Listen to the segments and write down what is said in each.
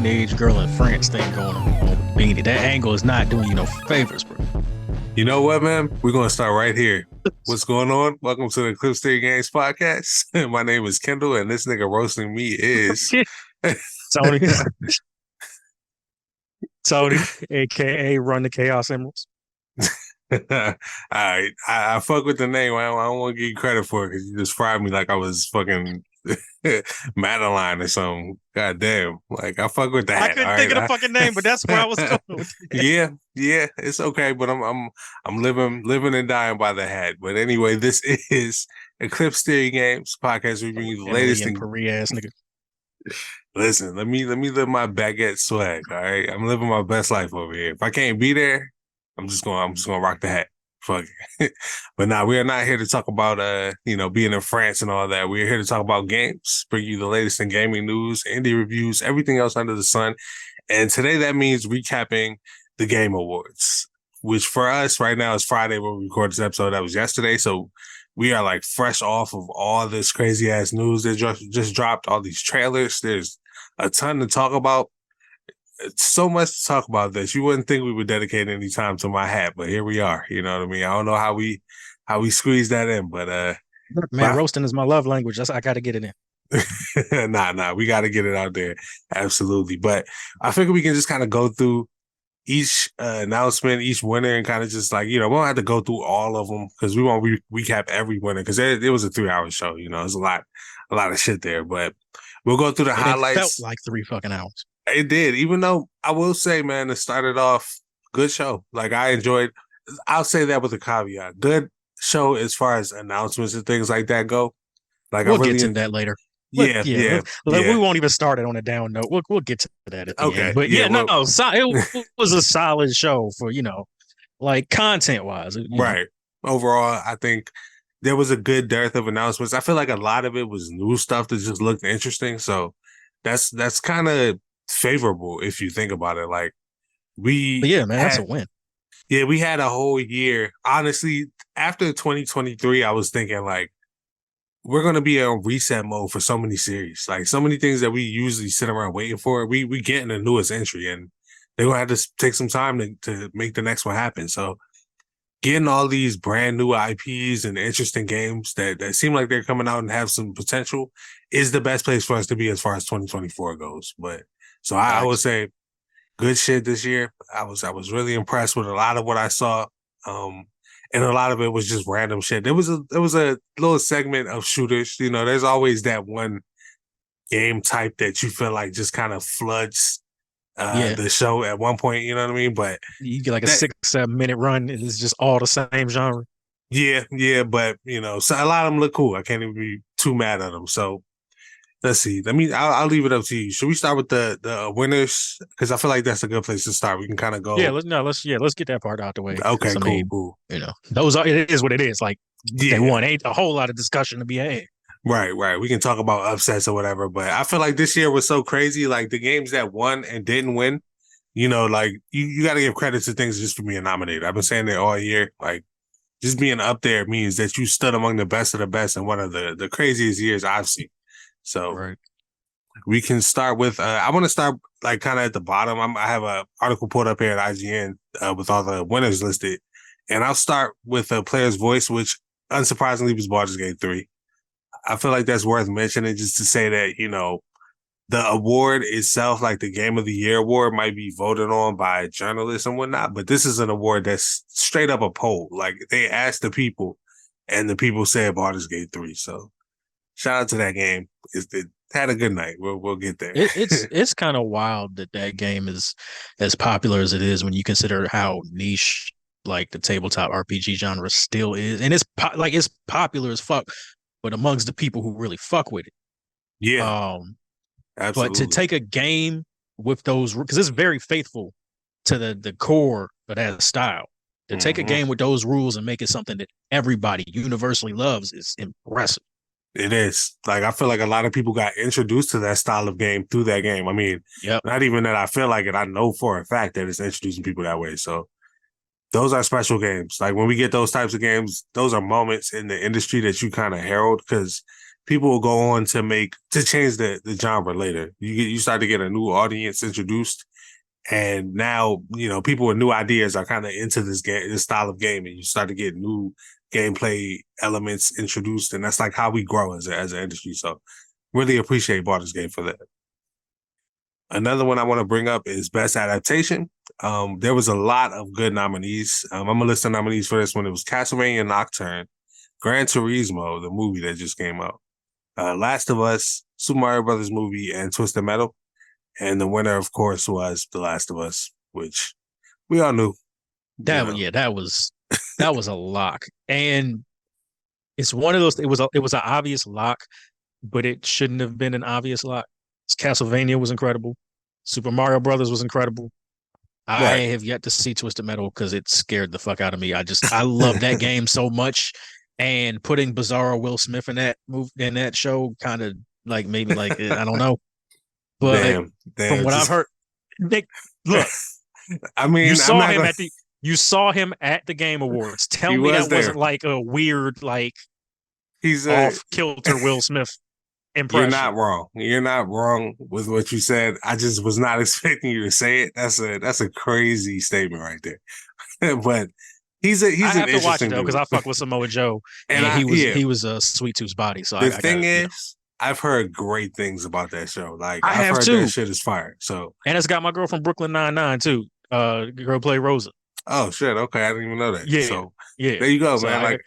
teenage girl in France thing going on with Beanie. That angle is not doing you no favors, bro. You know what, man? We're going to start right here. What's going on? Welcome to the Eclipse Games podcast. My name is Kendall, and this nigga roasting me is Tony. Tony, aka Run the Chaos Emeralds. All right. I fuck with the name. I don't want to give you credit for it because you just fried me like I was fucking Madeline or something. God damn. Like, I fuck with that. I couldn't think of the fucking name, but that's where I was going with it. Yeah, it's okay, but I'm living and dying by the hat. But anyway, this is Eclipse Games podcast. We bring you the latest thing. Ass nigga. Listen, let me live my baguette swag. All right, I'm living my best life over here. If I can't be there, I'm just gonna rock the hat. Fuck it. But now we are not here to talk about being in France and all that. We're here to talk about games, bring you the latest in gaming news, indie reviews, everything else under the sun. And today that means recapping the Game Awards, which for us right now is Friday when we record this episode. That was yesterday, so we are like fresh off of all this crazy ass news that just dropped. All these trailers. There's a ton to talk about. It's so much to talk about this. You wouldn't think we would dedicate any time to my hat, but here we are. You know what I mean? I don't know how we squeeze that in, but man, roasting is my love language. I got to get it in. Nah, we got to get it out there. Absolutely. But I figure we can just kind of go through each announcement, each winner, and kind of just like, we don't have to go through all of them because we won't recap every winner because it was a 3-hour show. There's a lot of shit there, but we'll go through the highlights. It felt like 3 fucking hours. It did, even though I will say, man, it started off good show. Like I enjoyed. I'll say that with a caveat. Good show as far as announcements and things like that go. Like we'll get to that later. Yeah. We won't even start it on a down note. We'll get to that at the end. But it was a solid show for like content wise. Right. Overall, I think there was a good dearth of announcements. I feel like a lot of it was new stuff that just looked interesting. So that's kind of favorable if you think about it. Like that's a win. Yeah, we had a whole year. Honestly, after 2023, I was thinking like we're gonna be on reset mode for so many series. Like so many things that we usually sit around waiting for. We getting the newest entry and they're gonna have to take some time to make the next one happen. So getting all these brand new IPs and interesting games that seem like they're coming out and have some potential is the best place for us to be as far as 2024 goes. But so I would say good shit this year. I was really impressed with a lot of what I saw. And a lot of it was just random shit. There was a little segment of shooters. There's always that one game type that you feel like just kind of floods the show at one point, you know what I mean? But you get like a 6-7 minute run, and it's just all the same genre. Yeah, but so a lot of them look cool. I can't even be too mad at them. So let's see. I'll leave it up to you. Should we start with the winners? Because I feel like that's a good place to start. We can kind of go. Yeah, let's get that part out the way. Okay, cool. It is what it is. Like they won. Ain't a whole lot of discussion to be had. Right. We can talk about upsets or whatever, but I feel like this year was so crazy. Like the games that won and didn't win, like you got to give credit to things just for being nominated. I've been saying it all year. Like just being up there means that you stood among the best of the best in one of the craziest years I've seen. So we can start with, I want to start like kind of at the bottom. I have an article pulled up here at IGN with all the winners listed. And I'll start with a player's voice, which unsurprisingly was Baldur's Gate 3. I feel like that's worth mentioning just to say that, the award itself, like the Game of the Year award, might be voted on by journalists and whatnot, but this is an award that's straight up a poll. Like they asked the people and the people said Baldur's Gate 3. So shout out to that game. It had a good night. We'll get there. It's kind of wild that game is as popular as it is when you consider how niche like the tabletop RPG genre still is, and it's popular as fuck, but amongst the people who really fuck with it. Yeah. Absolutely. But to take a game with those, because it's very faithful to the core of that style. To take a game with those rules and make it something that everybody universally loves is impressive. It is. Like, I feel like a lot of people got introduced to that style of game through that game. I mean, not even that I feel like it. I know for a fact that it's introducing people that way. So those are special games. Like when we get those types of games, those are moments in the industry that you kind of herald because people will go on to change the genre later. You start to get a new audience introduced, and now people with new ideas are kind of into this style of game, and you start to get new gameplay elements introduced, and that's like how we grow as an industry. So really appreciate Baldur's Gate for that. Another one I want to bring up is Best Adaptation. There was a lot of good nominees. I'm gonna list the nominees for this one. It was Castlevania Nocturne, Gran Turismo, the movie that just came out, Last of Us, Super Mario Brothers movie, and Twisted Metal. And the winner, of course, was The Last of Us, which we all knew. That was a lock, and it's one of those. It was an obvious lock, but it shouldn't have been an obvious lock. Castlevania was incredible. Super Mario Brothers was incredible. I Right. have yet to see Twisted Metal because it scared the fuck out of me. I love that game so much, and putting Bizarro Will Smith in that show kind of like made me like I don't know. But damn. from what I've heard, Nick, look, I mean, you saw him at the Game Awards. Tell me that wasn't like a weird like he's off kilter Will Smith impression. You're not wrong with what you said. I just was not expecting you to say it. That's a crazy statement right there. But he's I have to watch it though because I fuck with Samoa Joe, and he was a Sweet Tooth's body. So the thing is, I've heard great things about that show. Like I've heard too. that shit is fire. So and it's got my girl from Brooklyn Nine-Nine too. Girl play Rosa. Oh shit! Okay, I didn't even know that. Yeah, so yeah. There you go, man. Like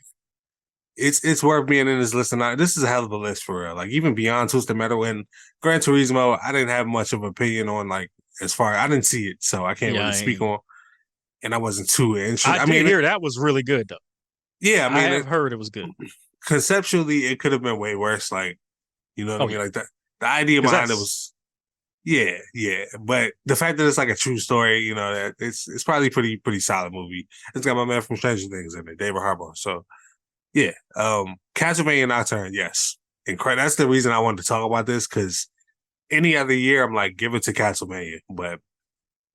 it's worth being in this list. And this is a hell of a list for real. Like even beyond Twisted Metal and Gran Turismo, I didn't have much of an opinion on. Like as far I didn't see it, so I can't really speak on. And I wasn't too interested. I mean, hear that was really good though. Yeah, I mean, I've heard it was good. Conceptually, it could have been way worse. Like, you know what I mean? Like the idea behind it was, yeah. But the fact that it's like a true story, that it's probably pretty solid movie. It's got my man from Stranger Things in it, David Harbour. So, yeah. Castlevania Nocturne, yes, incredible. That's the reason I wanted to talk about this because any other year, I'm like, give it to Castlevania, but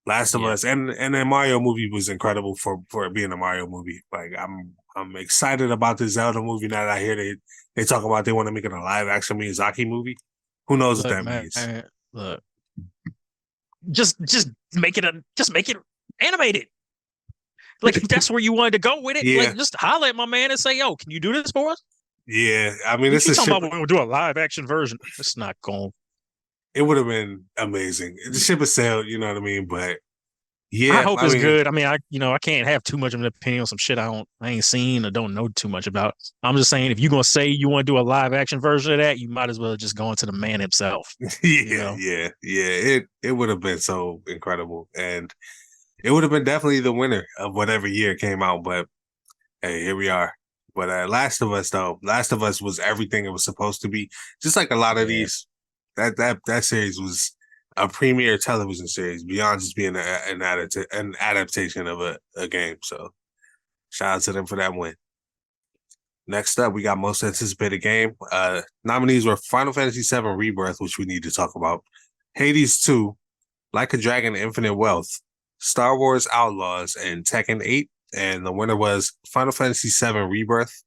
Last of Us and the Mario movie was incredible for it being a Mario movie. Like I'm excited about the Zelda movie now that I hear they talk about they want to make it a live action Miyazaki movie. Who knows what that means? Look, just make it animated. Like if that's where you wanted to go with it, like just holler at my man and say, "Yo, can you do this for us?" Yeah, I mean, this is talking about we'll do a live action version. It's not going. It would have been amazing. The ship has sailed, you know what I mean? But yeah, I hope it's good. I mean, I can't have too much of an opinion on some shit I ain't seen or don't know too much about. I'm just saying, if you're gonna say you want to do a live action version of that, you might as well just go into the man himself. Yeah. It would have been so incredible, and it would have been definitely the winner of whatever year it came out. But hey, here we are. But Last of Us was everything it was supposed to be. Just like a lot of these. That series was a premier television series beyond just being an adaptation of a game. So shout out to them for that win. Next up, we got most anticipated game. Nominees were Final Fantasy VII Rebirth, which we need to talk about, Hades 2, Like a Dragon Infinite Wealth, Star Wars Outlaws, and Tekken 8. And the winner was Final Fantasy VII Rebirth.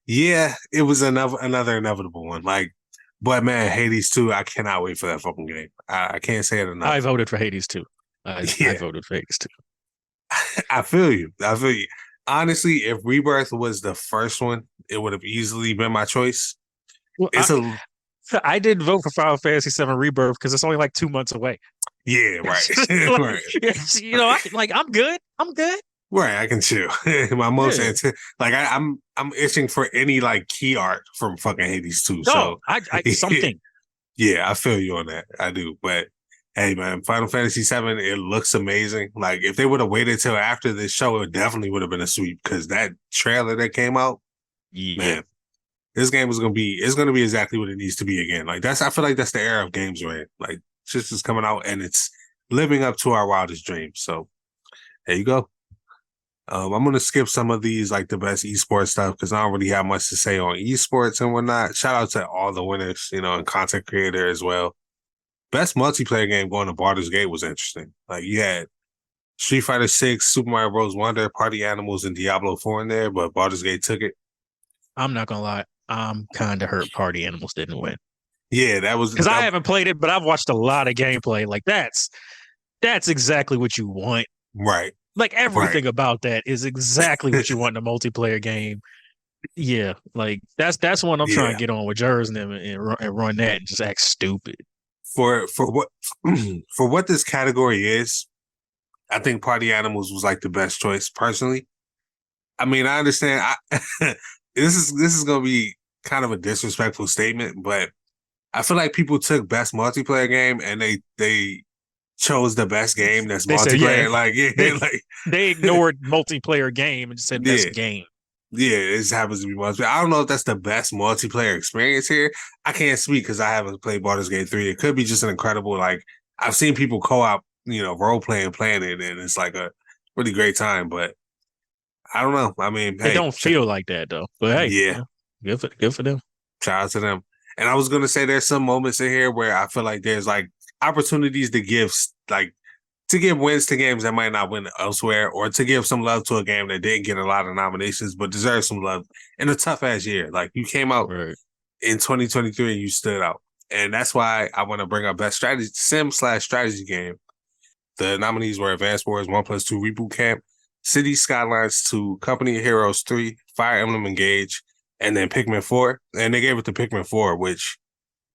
It was another inevitable one. Like, but man, Hades 2, I cannot wait for that fucking game. I can't say it enough. I voted for Hades 2. I voted for Hades 2. I feel you. Honestly, if Rebirth was the first one, it would have easily been my choice. Well, I did vote for Final Fantasy VII Rebirth because it's only like 2 months away. Yeah, right. Right. I'm good. Right, I can chill. My most I'm itching for any like key art from fucking Hades 2. So I something. Yeah, I feel you on that. I do. But hey man, Final Fantasy VII, it looks amazing. Like if they would have waited till after this show, it definitely would have been a sweep because that trailer that came out, man, this game is gonna be exactly what it needs to be again. Like I feel like that's the era of games where like shit's just coming out and it's living up to our wildest dreams. So there you go. I'm going to skip some of these, like the best esports stuff, because I don't really have much to say on esports and whatnot. Shout out to all the winners, and content creator as well. Best multiplayer game going to Baldur's Gate was interesting. Like you had Street Fighter 6, Super Mario Bros. Wonder, Party Animals, and Diablo 4 in there, but Baldur's Gate took it. I'm not going to lie. I'm kind of hurt Party Animals didn't win Yeah, that was because I that. haven't played it, but I've watched a lot of gameplay. Like that's exactly what you want. Right, Like right. everything about that is exactly what you want in a multiplayer game. Yeah, like that's one I'm trying to Yeah, get on with Jers and them and run that and just act stupid. for what for what this category is, I think Party Animals was like the best choice personally. I mean, I understand. This is gonna be kind of a disrespectful statement, but I feel like people took best multiplayer game and they chose the best game that's They said, yeah, multiplayer. Like, yeah, they like, they ignored multiplayer game and just said yeah, best game. yeah. It just happens to be multiplayer. I don't know if that's the best multiplayer experience here. I can't speak because I haven't played Baldur's Gate 3. It could be just an incredible, like, I've seen people co-op, role playing it, and it's like a really great time. But I don't know. I mean, It hey, don't feel like that though. But hey, yeah, yeah, good for them. shout out to them. And I was gonna say there's some moments in here where I feel like there's like opportunities to give like to give wins to games that might not win elsewhere, or to give some love to a game that didn't get a lot of nominations but deserves some love in a tough ass year. Like you came out Right. in 2023 and you stood out. And that's why I want to bring up best strategy sim/strategy game. The nominees were Advanced Wars 1+2 Reboot Camp, City Skylines 2, Company of Heroes 3, Fire Emblem Engage, and then Pikmin 4. And they gave it to Pikmin 4, which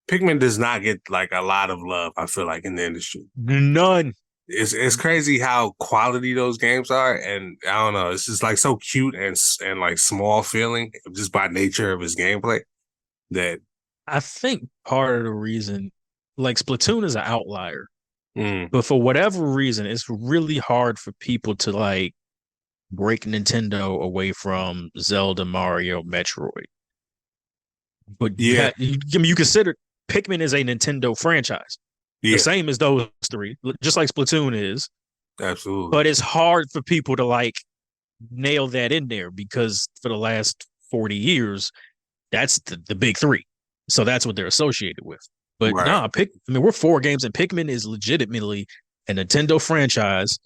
Pikmin does not get like a lot of love, I feel like, in the industry. None. It's crazy how quality those games are, and I don't know, it's just like so cute and like small feeling just by nature of his gameplay that I think part of the reason, like Splatoon is an outlier, mm, but for whatever reason, it's really hard for people to like break Nintendo away from Zelda, Mario, Metroid. But yeah, you consider Pikmin is a Nintendo franchise, the yeah, same as those three, just like Splatoon is. absolutely, But it's hard for people to like nail that in there because for the last 40 years, that's the big three. So that's what they're associated with. But right, nah, I mean, we're 4 games, and Pikmin is legitimately a Nintendo franchise.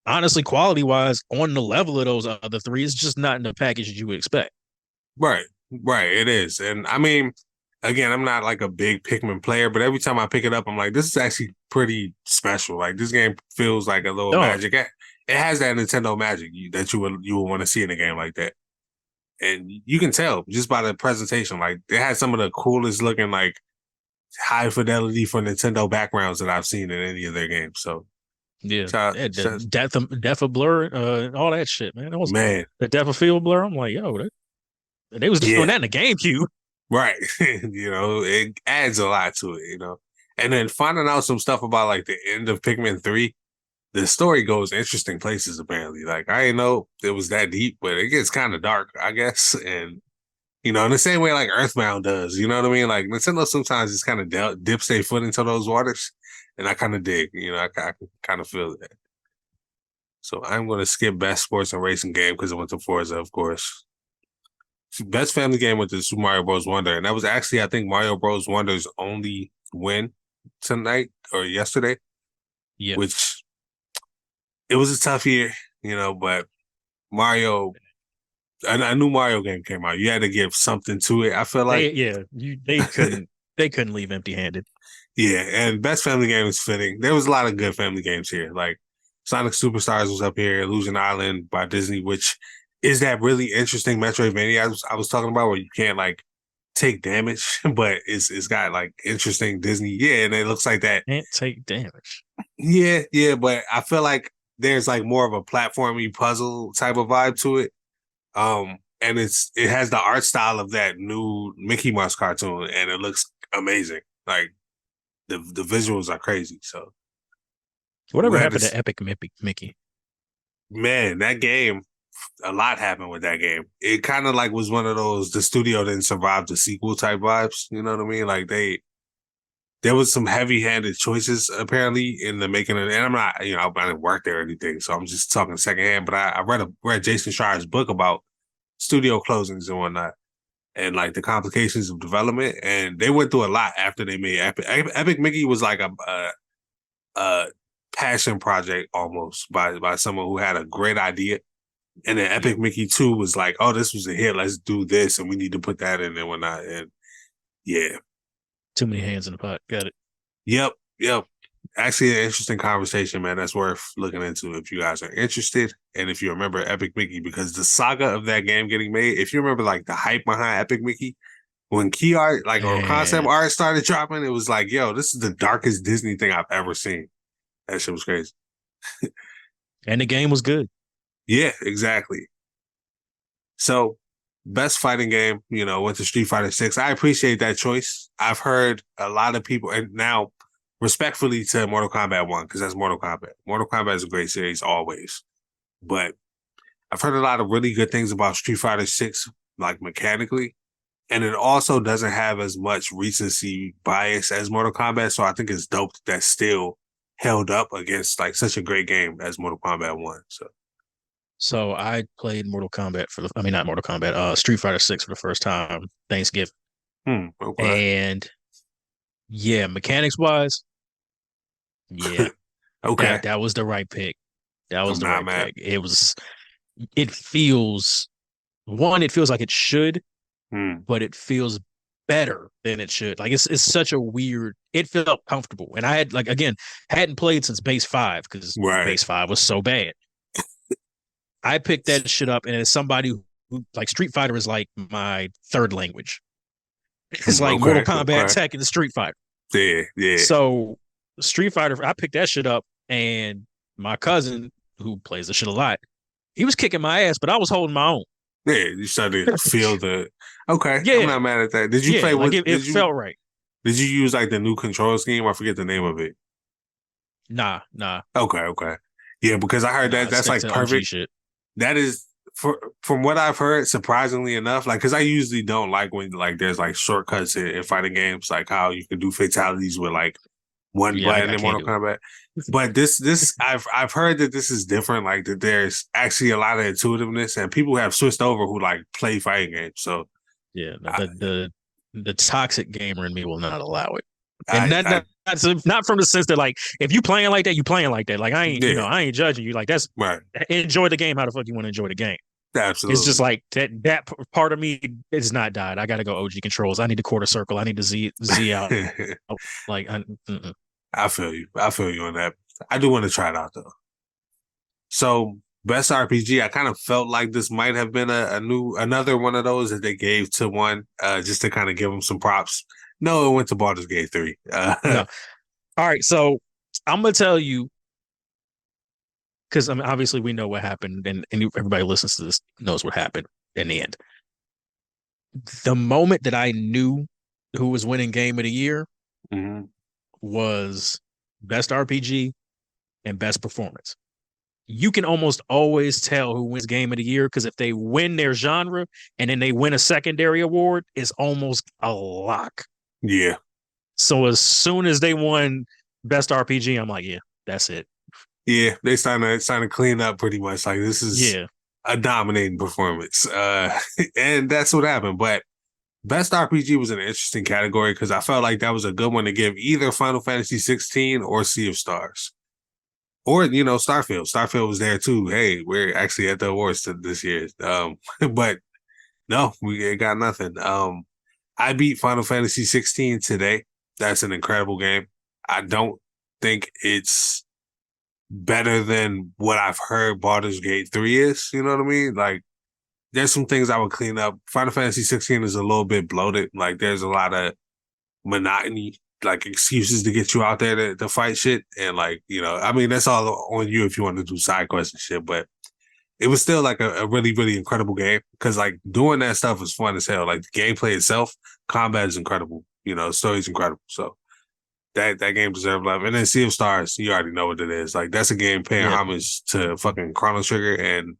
Honestly, quality wise, on the level of those other three, it's just not in the package you would expect. right, right. It is, and I mean, again, I'm not like a big Pikmin player, but every time I pick it up, I'm like, this is actually pretty special. Like this game feels like a little No, magic. It has that Nintendo magic that you would want to see in a game like that. And you can tell just by the presentation. Like it had some of the coolest looking like high fidelity for Nintendo backgrounds that I've seen in any of their games. So, yeah, shout, yeah shout, death of blur, all that shit, man. That was man, the death of field blur. I'm like, yo, they was doing yeah, that in the GameCube. right. It adds a lot to it. And then finding out some stuff about like the end of Pikmin 3, the story goes interesting places apparently. Like I didn't know it was that deep, but it gets kind of dark, I guess. And in the same way like Earthbound does, you know what I mean? Like Nintendo sometimes just kind of dips their foot into those waters, and I kind of dig. I kind of feel that. So I'm going to skip best sports and racing game because it went to Forza, of course. Best family game went to Super Mario Bros. Wonder, and that was actually I think Mario Bros. Wonder's only win tonight or yesterday, Yeah, which it was a tough year, but Mario. A new Mario game came out. You had to give something to it. I feel like, they couldn't leave empty handed. yeah. And best family game is fitting. There was a lot of good family games here. Like Sonic Superstars was up here, Illusion Island by Disney, which is that really interesting Metroidvania I was talking about where you can't like take damage, but it's got like interesting Disney. Yeah, and it looks like that. Can't take damage. Yeah, yeah, but I feel like there's like more of a platformy puzzle type of vibe to it. And it has the art style of that new Mickey Mouse cartoon, and it looks amazing. Like the visuals are crazy. So Whatever glad happened to to Epic Mickey? man, that game, a lot happened with that game. It kind of like was one of those the studio didn't survive the sequel type vibes. You know what I mean? Like there was some heavy handed choices apparently in the making of, and I'm not, I didn't work there or anything, so I'm just talking secondhand. But I read Jason Schreier's book about studio closings and whatnot, and like the complications of development, and they went through a lot after they made Epic. Epic Mickey was like a passion project almost by someone who had a great idea And then Yep. Epic Mickey 2 was like, oh, this was a hit. Let's do this. And we need to put that in and whatnot. And yeah. Too many hands in the pot. Got it. Yep. Yep. Actually, an interesting conversation, man. That's worth looking into if you guys are interested. And if you remember Epic Mickey, because the saga of that game getting made, if you remember like the hype behind Epic Mickey, when key art, like, or concept And art started dropping, it was like, yo, this is the darkest Disney thing I've ever seen. That shit was crazy. and the game was good. Yeah, exactly. So, best fighting game, went to Street Fighter 6. I appreciate that choice. I've heard a lot of people, and now respectfully to Mortal Kombat 1, because that's Mortal Kombat. Mortal Kombat is a great series always. But I've heard a lot of really good things about Street Fighter 6, like mechanically. And it also doesn't have as much recency bias as Mortal Kombat. So I think it's dope that's still held up against like such a great game as Mortal Kombat 1. So I played Mortal Kombat I mean not Mortal Kombat, Street Fighter 6 for the first time Thanksgiving. Okay. And yeah, mechanics wise, yeah, Okay. that was the right pick. That I'm was the not right mad. pick. It feels it feels like it should, but it feels better than it should. Like it's such a weird. It felt comfortable, and I had like again hadn't played since base 5 because Right. base 5 was so bad. I picked that shit up, and as somebody who like Street Fighter is like my third language. It's like Mortal Okay. Kombat, Okay. Tekken, the Street Fighter. Yeah. Yeah. So Street Fighter, I picked that shit up, and my cousin who plays the shit a lot, he was kicking my ass, but I was holding my own. Yeah. You started to feel the. Okay. I'm Yeah, not mad at that. Did you yeah, play like with? it felt right. Did you use like the new control scheme? I forget the name of it. Nah, nah, Okay. Okay. Yeah, because I heard nah. that that's Stick like to OG perfect. shit. That is from what I've heard, surprisingly enough, like because I usually don't like when like there's like shortcuts in fighting games, like how you can do fatalities with like one Yeah, button I in can't Mortal do it. Kombat. But this I've heard that this is different, like that there's actually a lot of intuitiveness and people have switched over who like play fighting games. So Yeah, no, I the toxic gamer in me will not allow it, and I, I not from the sense that like if you playing like that, you playing like that. Like I ain't, yeah, I ain't judging you. Like that's right. enjoy the game. How the fuck you want to enjoy the game? It's just Absolutely. like that part of me is not died. I got to go OG controls. I need the quarter circle. I need to Z out. Like I feel you. I feel you on that. I do want to try it out though. So best RPG, I kind of felt like this might have been another one of those that they gave to one, just to kind of give them some props. No, it went to Baldur's Gate 3. no. All right, so I'm gonna tell you because I mean, obviously we know what happened, and everybody listens to this knows what happened in the end. The moment that I knew who was winning Game of the Year Mhm. was best RPG and best performance. You can almost always tell who wins Game of the Year because if they win their genre and then they win a secondary award, it's almost a lock. Yeah. So as soon as they won best RPG, I'm like, yeah, that's it. Yeah. They starting to clean up pretty much. Like this is Yeah, a dominating performance. And that's what happened. But best RPG was an interesting category because I felt like that was a good one to give either Final Fantasy 16 or Sea of Stars. Or, Starfield. Starfield was there too. Hey, we're actually at the awards this year. But no, we got nothing. I beat Final Fantasy 16 today. That's an incredible game. I don't think it's better than what I've heard Baldur's Gate 3 is. You know what I mean? Like, there's some things I would clean up. Final Fantasy 16 is a little bit bloated. Like, there's a lot of monotony, like excuses to get you out there to fight shit. And like, I mean, that's all on you if you want to do side quests and shit. But it was still like a really, really incredible game because like doing that stuff was fun as hell. Like the gameplay itself, combat is incredible. The story's incredible. So that game deserved love. And then Sea of Stars, you already know what it is. Like that's a game paying yeah. homage to fucking Chrono Trigger, and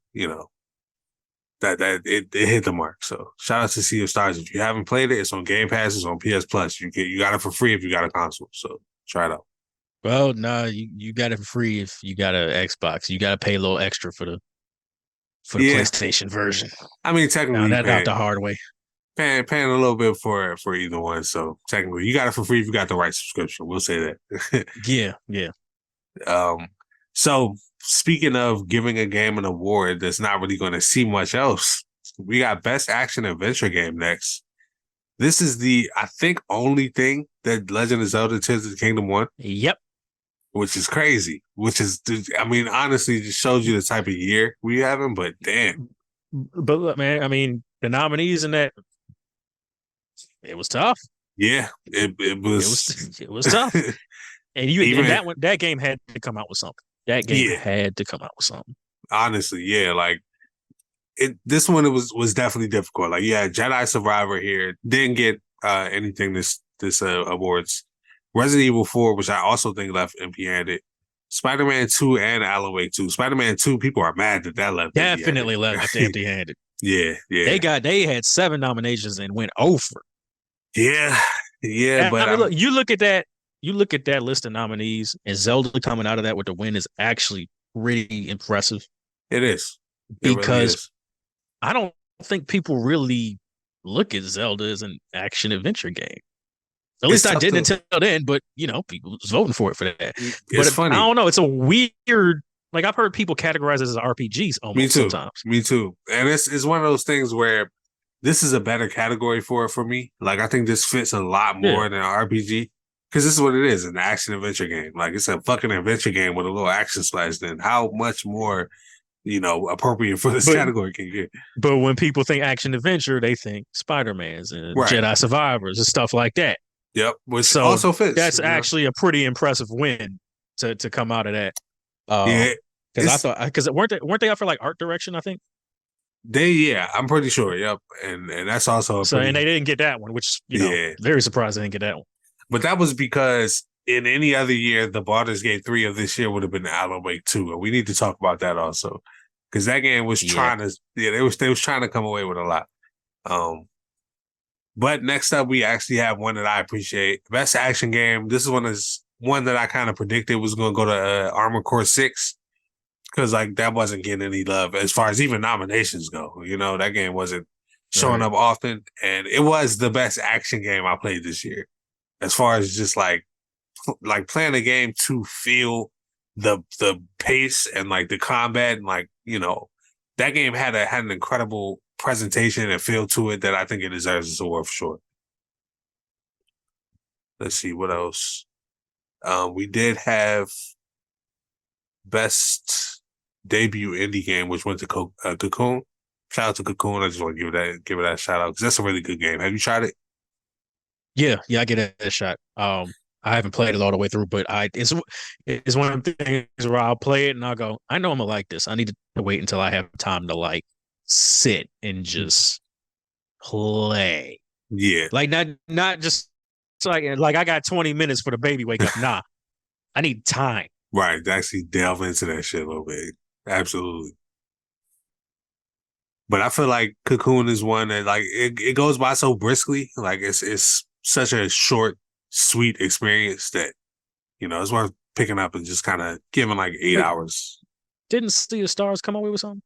that it hit the mark. So shout out to Sea of Stars. If you haven't played it, it's on Game Pass. It's on PS Plus. You got it for free if you got a console. So try it out. Well, nah, you got it for free if you got an Xbox. You got to pay a little extra for the Yeah, PlayStation version. I mean Found technically that out the hard way. paying a little bit for either one. So technically, you got it for free if you got the right subscription. We'll say that. Yeah, yeah. um, so speaking of giving a game an award that's not really going to see much else, we got Best Action Adventure Game next. This is the, I think, only thing that Legend of Zelda Tears of the Kingdom won. Yep. Which is crazy. Which is, I mean, honestly, just shows you the type of year we having. But damn. But look, man, I mean, the nominees in that, it was tough. Yeah, it was tough. And that game had to come out with something. That game had to come out with something. Honestly, yeah, like this one was definitely difficult. Like, yeah, Jedi Survivor here didn't get anything this awards. Resident Evil 4, which I also think left empty-handed. Spider-Man 2 and Alan Wake 2. Spider-Man 2, people are mad that left. Definitely left empty-handed. Yeah. They had 7 nominations and went over. Yeah. But I mean, look, you look at that list of nominees, and Zelda coming out of that with the win is actually pretty impressive. It is. Because really is. I don't think people really look at Zelda as an action adventure game. At least I didn't until then, but people was voting for it for that. It's funny. I don't know. It's a weird. Like, I've heard people categorize it as RPGs almost. Me too. Sometimes. Me too. And it's one of those things where this is a better category for it for me. Like, I think this fits a lot more than an RPG. Because this is what it is, an action adventure game. Like, it's a fucking adventure game with a little action spliced in. How much more, appropriate for this category can you get? But when people think action adventure, they think Spider-Mans and Jedi Survivors and stuff like that. Yep, which also fits. That's actually a pretty impressive win to come out of that. Because weren't they up for like art direction? I think I'm pretty sure. Yep, and that's also and they didn't get that one, which very surprised they didn't get that one. But that was because in any other year, the Baldur's Gate 3 of this year would have been Alan Wake 2, and we need to talk about that also because that game was trying to they was trying to come away with a lot. But next up, we actually have one that I appreciate. Best action game. This is one that I kind of predicted was going to go to Armored Core 6 because like that wasn't getting any love as far as even nominations go. That game wasn't showing up often, and it was the best action game I played this year. As far as just like playing a game to feel the pace and like the combat and like that game had an incredible presentation and feel to it that I think it deserves this award for sure. Let's see what else. We did have best debut indie game, which went to Cocoon. Shout out to Cocoon. I just want to give it that shout out because that's a really good game. Have you tried it? Yeah, I get a shot. I haven't played it all the way through, but it's one of the things where I'll play it and I'll go, I know I'm gonna like this. I need to wait until I have time to like sit and just play. Yeah. Like not just like I got 20 minutes for the baby wake up. Nah. I need time. Right. To actually delve into that shit a little bit. Absolutely. But I feel like Cocoon is one that like it goes by so briskly. Like it's such a short, sweet experience that, it's worth picking up and just kind of giving like 8 hours. Didn't Sea of Stars come away with something?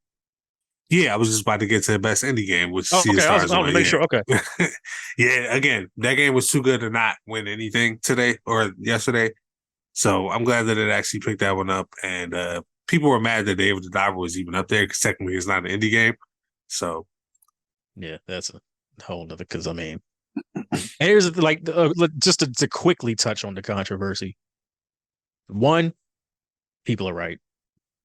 Yeah, I was just about to get to the best indie game, which Sea of Stars. I want to make sure. Okay. Yeah, again, that game was too good to not win anything today or yesterday. So I'm glad that it actually picked that one up. And people were mad that David the Diver was even up there because technically it's not an indie game. So. Yeah, that's a whole nother, because I mean, and here's like, just to quickly touch on the controversy. One, people are right.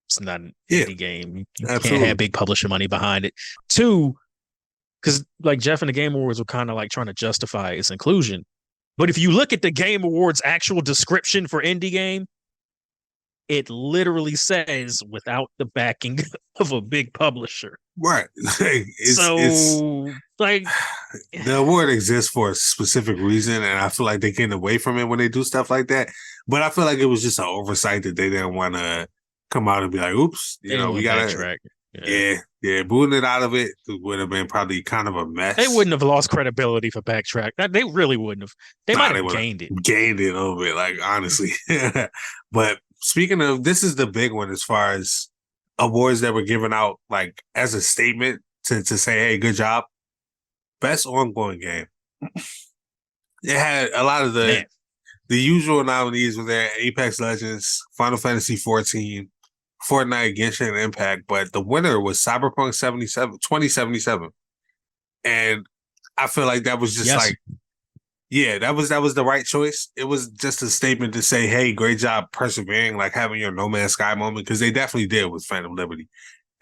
It's not an indie game. You can't have big publisher money behind it. Two, because like Jeff and the Game Awards were kind of like trying to justify its inclusion. But if you look at the Game Awards actual description for indie game, it literally says without the backing of a big publisher. Right. The award exists for a specific reason, and I feel like they get away from it when they do stuff like that. But I feel like it was just an oversight that they didn't want to come out and be like, oops, we got to track. Yeah, booting it out of it would have been probably kind of a mess. They wouldn't have lost credibility for Backtrack. They really wouldn't have. They might have gained it. Gained it a little bit, like, honestly. But speaking of, this is the big one as far as awards that were given out, like, as a statement to say, hey, good job. Best ongoing game. It had a lot of the usual nominees were there: Apex Legends, Final Fantasy 14, Fortnite, Genshin Impact, but the winner was Cyberpunk 2077. And I feel like that was just Yes. like, yeah, that was the right choice. It was just a statement to say, hey, great job persevering, like having your No Man's Sky moment, because they definitely did with Phantom Liberty.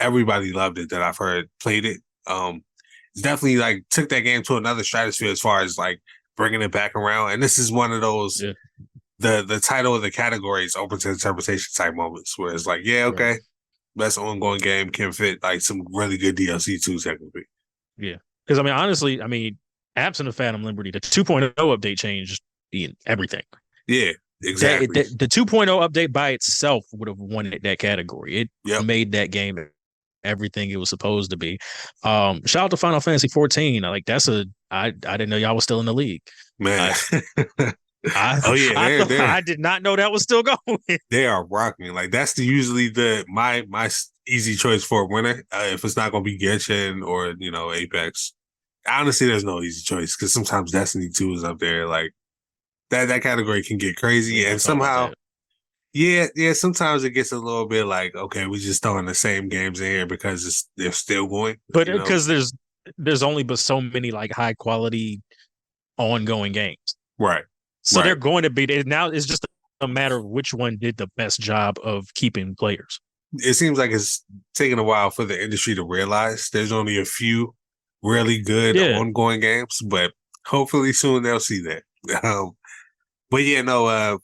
Everybody loved it that I've heard played it. It's definitely like took that game to another stratosphere as far as like bringing it back around. And this is one of those Yeah. the title of the category is open to interpretation type moments where it's like, yeah, Right. okay, best ongoing game can fit like some really good DLC too, technically. Yeah. Because I mean, honestly, I mean, absent of Phantom Liberty, the 2.0 update changed everything. Yeah, That, exactly. that the 2.0 update by itself would have won it that category. It Yep, made that game everything it was supposed to be. Shout out to Final Fantasy 14. Like that's a I didn't know y'all was still in the league. man. I I Oh yeah, I thought they're I did not know that was still going. they are rocking. Like that's usually the my easy choice for a winner. If it's not gonna be Genshin or Apex, honestly, there's no easy choice because sometimes Destiny 2 is up there. Like that category can get We crazy, ain't gonna and talk about somehow, that. yeah. Sometimes it gets a little bit like, okay, we just throwing the same games in here because they're still going. But because there's only but so many like high quality ongoing games. Right, So they're right. going to be now it's just a matter of which one did the best job of keeping players. It seems like it's taking a while for the industry to realize there's only a few really good Yeah. ongoing games, but hopefully soon they'll see that. Um, but yeah, no,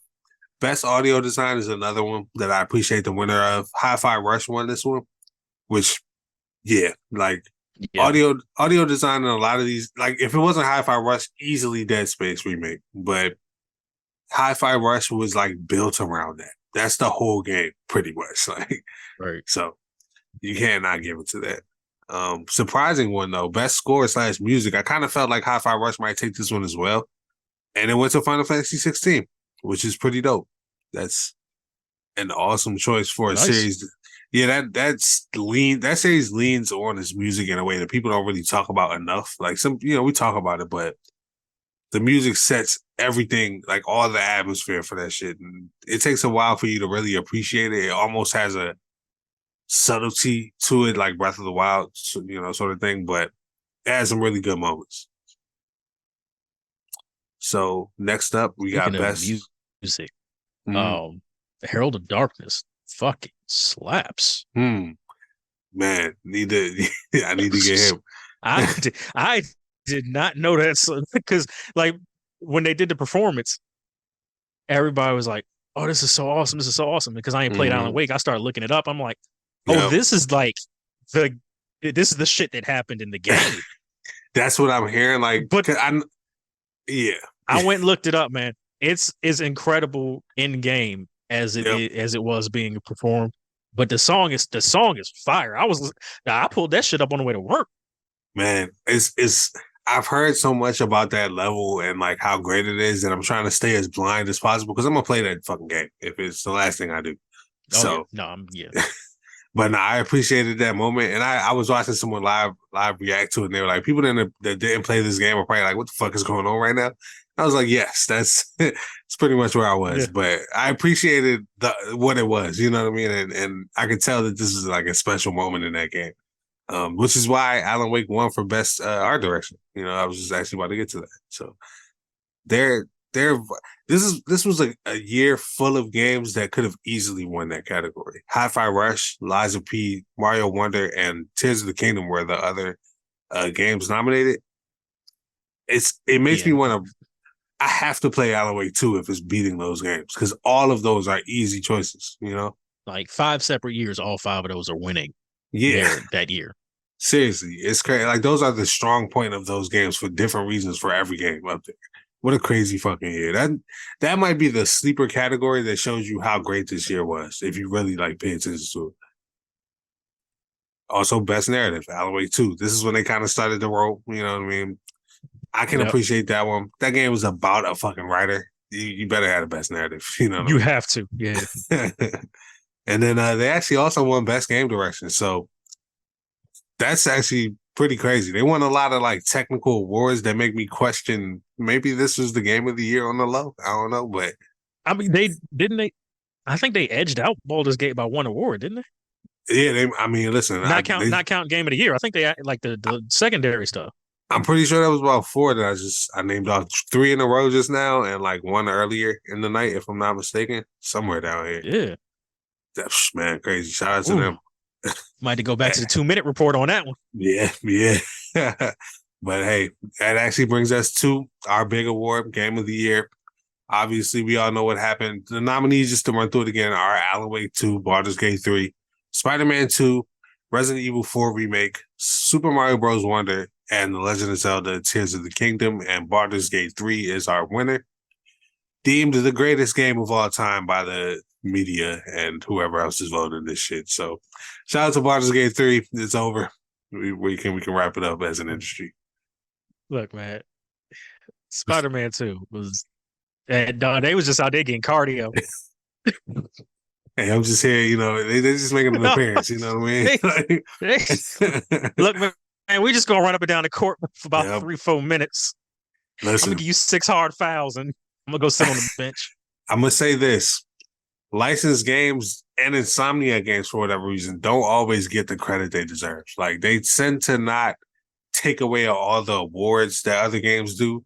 best audio design is another one that I appreciate the winner of. Hi-Fi Rush won this one, which yeah, like Yeah. audio design in a lot of these, like if it wasn't Hi-Fi Rush, easily Dead Space remake, but Hi-Fi Rush was like built around that. That's the whole game, pretty much. Like Right. so, you can't not give it to that. Surprising one though, best score / music. I kind of felt like Hi-Fi Rush might take this one as well, and it went to Final Fantasy 16, which is pretty dope. That's an awesome choice for a Nice. series. Yeah, that series leans on its music in a way that people don't really talk about enough. Like we talk about it, but the music sets everything, like all the atmosphere for that shit. And it takes a while for you to really appreciate it. It almost has a subtlety to it, like Breath of the Wild, sort of thing, but it has some really good moments. So next up, we got Speaking of best. music, Mm, Herald of Darkness fucking slaps. hmm, man, I need to get him. I did not know that because like when they did the performance, everybody was like, "Oh, this is so awesome! This is so awesome!" Because I ain't played Alan Hmm. Wake, I started looking it up. I'm like, "Oh, Yep. the this is the shit that happened in the game." That's what I'm hearing. Like, But yeah, I went and looked it up, man. It's as incredible in game yep, as it was being performed. But the song is fire. I pulled that shit up on the way to work. man. It's. I've heard so much about that level and like how great it is that I'm trying to stay as blind as possible because I'm gonna play that fucking game if it's the last thing I do. Oh yeah, So no, yeah, but no, I appreciated that moment, and I was watching someone live react to it, and they were like, "People that didn't play this game are probably like, what the fuck is going on right now?" I was like, "Yes, that's it's pretty much where I was," yeah. but I appreciated what it was, you know what I mean, and I could tell that this was like a special moment in that game, which is why Alan Wake won for best art direction. I was just actually about to get to that, so they're this was a year full of games that could have easily won that category. Hi-Fi Rush, Lies of P, Mario Wonder, and Tears of the Kingdom were the other games nominated. It makes me Yeah. want to. I have to play Alan Wake 2 if it's beating those games because all of those are easy choices. Like 5 separate years, all 5 of those are winning Yeah, there that year. seriously, it's crazy. Like those are the strong point of those games for different reasons for every game up there. What a crazy fucking year. That might be the sleeper category that shows you how great this year was, if you really like pay attention to it. Also, best narrative, Alan Wake 2. This is when they kind of started to roll, you know what I mean? I can Yep. appreciate that one. That game was about a fucking writer. You better have the best narrative, you know what You have to. Yeah. I mean? And then they actually also won best game direction. So that's actually pretty crazy. They won a lot of like technical awards that make me question maybe this was the game of the year on the low. I don't know, but I mean, they didn't they I think they edged out Baldur's Gate by one award, didn't they? Yeah, I mean, listen, Not count Game of the Year. I think they like the secondary stuff. I'm pretty sure that was about four that I named off three in a row just now, and like one earlier in the night, if I'm not mistaken, somewhere down here. Yeah. Man, crazy. Shout out to Ooh, them. might have to go back to the 2 minute report on that one. Yeah, yeah. But hey, that actually brings us to our big award, Game of the Year. Obviously, we all know what happened. The nominees, just to run through it again, are Alan Wake 2, Baldur's Gate 3, Spider-Man 2, Resident Evil 4 Remake, Super Mario Bros. Wonder, and The Legend of Zelda Tears of the Kingdom. And Baldur's Gate 3 is our winner. Deemed the greatest game of all time by the media and whoever else is voting this shit. So shout out to Baldur's Gate 3. It's over. We can wrap it up as an industry. Look, man, Spider-Man 2 was and they was just out there getting cardio. Hey, I'm just here, they're just making an appearance, you know what I mean? Look, man, we just gonna run up and down the court for about 3-4 minutes. Listen, I'm gonna give you 6 hard fouls and I'm gonna go sit on the bench. I'm gonna say this. Licensed games and Insomnia games, for whatever reason, don't always get the credit they deserve. Like, they tend to not take away all the awards that other games do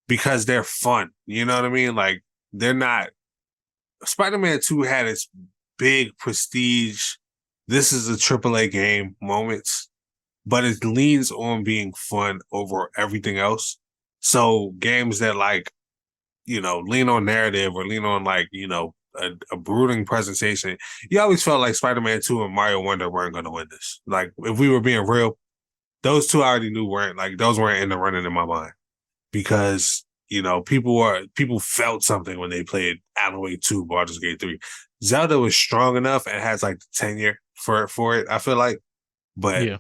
because they're fun. You know what I mean? Like, they're not. Spider-Man 2 had its big prestige, this is a AAA game moments, but it leans on being fun over everything else. So games that lean on narrative or lean on a brooding presentation, you always felt like Spider-Man 2 and Mario Wonder weren't going to win this. Like, if we were being real, those two I already knew those weren't in the running in my mind because people felt something when they played Alan Wake 2, Baldur's Gate 3. Zelda was strong enough and has like the tenure for it, I feel like. But yeah,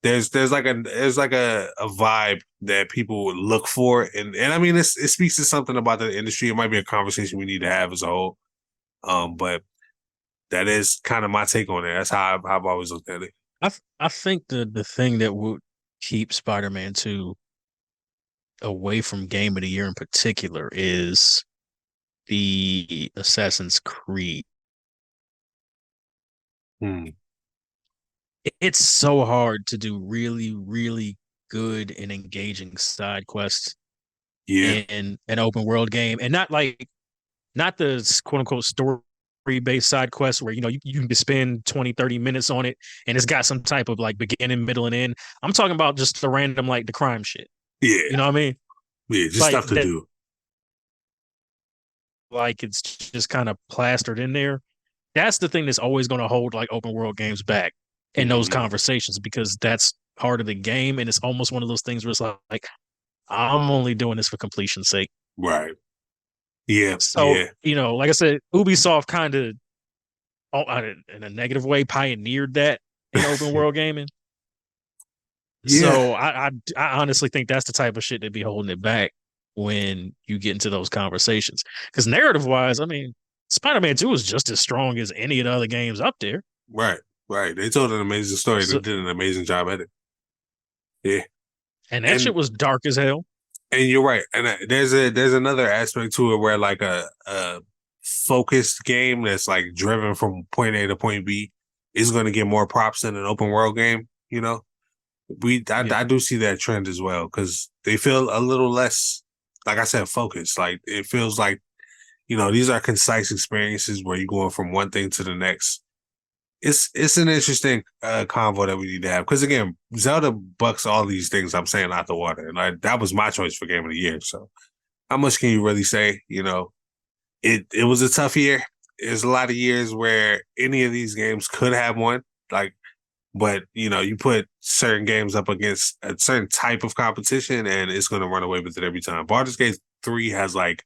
there's like a vibe that people would look for. And I mean it speaks to something about the industry. It might be a conversation we need to have as a whole. But that is kind of my take on it. That's how I've always looked at it. I think the thing that would keep Spider-Man 2 away from Game of the Year in particular is the Assassin's Creed. It's so hard to do really, really good and engaging side quests in an open world game, and not the quote unquote story based side quests where you can spend 20-30 minutes on it and it's got some type of like beginning, middle, and end. I'm talking about just the random the crime shit. Yeah, you know what I mean? Yeah, just stuff to do. Like, it's just kind of plastered in there. That's the thing that's always going to hold like open world games back in those conversations, because that's part of the game, and it's almost one of those things where it's like I'm only doing this for completion's sake. Right. Yeah. So, like I said, Ubisoft kind of, in a negative way, pioneered that in open world gaming. Yeah. So I honestly think that's the type of shit that'd be holding it back when you get into those conversations. Because narrative wise, I mean, Spider-Man 2 is just as strong as any of the other games up there. Right. They told an amazing story. They did an amazing job at it. Yeah. And that shit was dark as hell. And you're right. And there's another aspect to it where like a focused game that's like driven from point A to point B is going to get more props than an open world game. I do see that trend as well, because they feel a little less, like I said, focused. Like, it feels like, these are concise experiences where you're going from one thing to the next. It's an interesting convo that we need to have, because again, Zelda bucks all these things I'm saying out the water, and that was my choice for Game of the Year. So how much can you really say? It was a tough year. There's a lot of years where any of these games could have won, but you put certain games up against a certain type of competition and it's going to run away with it every time. Baldur's Gate 3 has like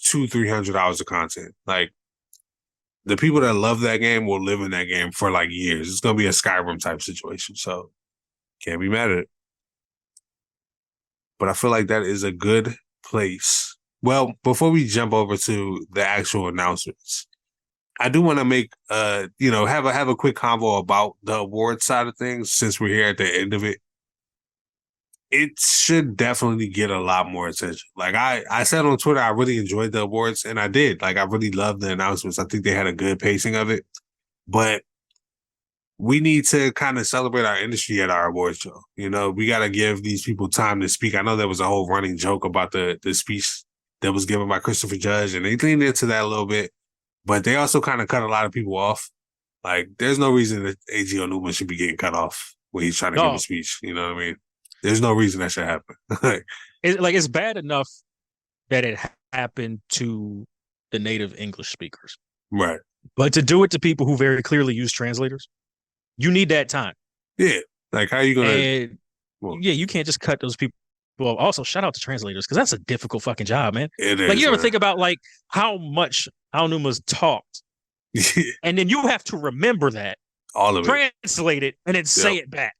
200-300 hours of content. Like, the people that love that game will live in that game for like years. It's going to be a Skyrim type situation. So can't be mad at it. But I feel like that is a good place. Well, before we jump over to the actual announcements, I do want to make, have a quick convo about the award side of things, since we're here at the end of it. it should definitely get a lot more attention. Like I said on Twitter, I really enjoyed the awards, and I did. Like I really loved the announcements. I think they had a good pacing of it. But we need to kind of celebrate our industry at our awards show. You know, we got to give these people time to speak. I know there was a whole running joke about the speech that was given by Christopher Judge, and they leaned into that a little bit, but they also kind of cut a lot of people off. Like, there's no reason that A.G. Onuma should be getting cut off when he's trying to give a speech. You know what I mean? There's no reason that should happen. It's bad enough that it happened to the native English speakers, right? But to do it to people who very clearly use translators, you need that time. Yeah, like how are you gonna? Yeah, you can't just cut those people. Well, also shout out to translators because that's a difficult fucking job, man. It like is, you ever man. think about like how much Aonuma's talked, and then you have to remember that, all of it, translate it, and then say it back.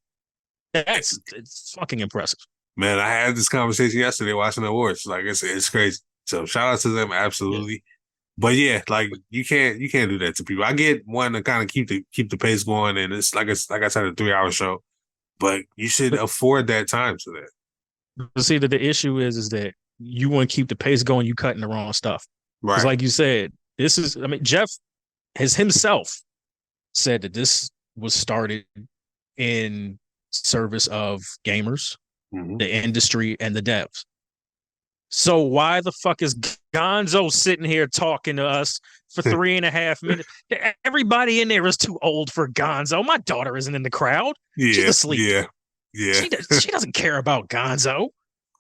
It's fucking impressive. Man, I had this conversation yesterday watching the awards. Like it's crazy. So shout out to them, absolutely. Yeah. But yeah, like you can't do that to people. I get one to kind of keep the pace going, and it's like I said, a 3-hour show. But you should afford that time to that. But see, that the issue is that you want to keep the pace going, you cutting the wrong stuff. Right. Because like you said, Jeff has himself said that this was started in service of gamers, the industry, and the devs. So why the fuck is Gonzo sitting here talking to us for 3.5 minutes? Everybody in there is too old for Gonzo. My daughter isn't in the crowd. Yeah, she's asleep. Yeah. She doesn't care about Gonzo.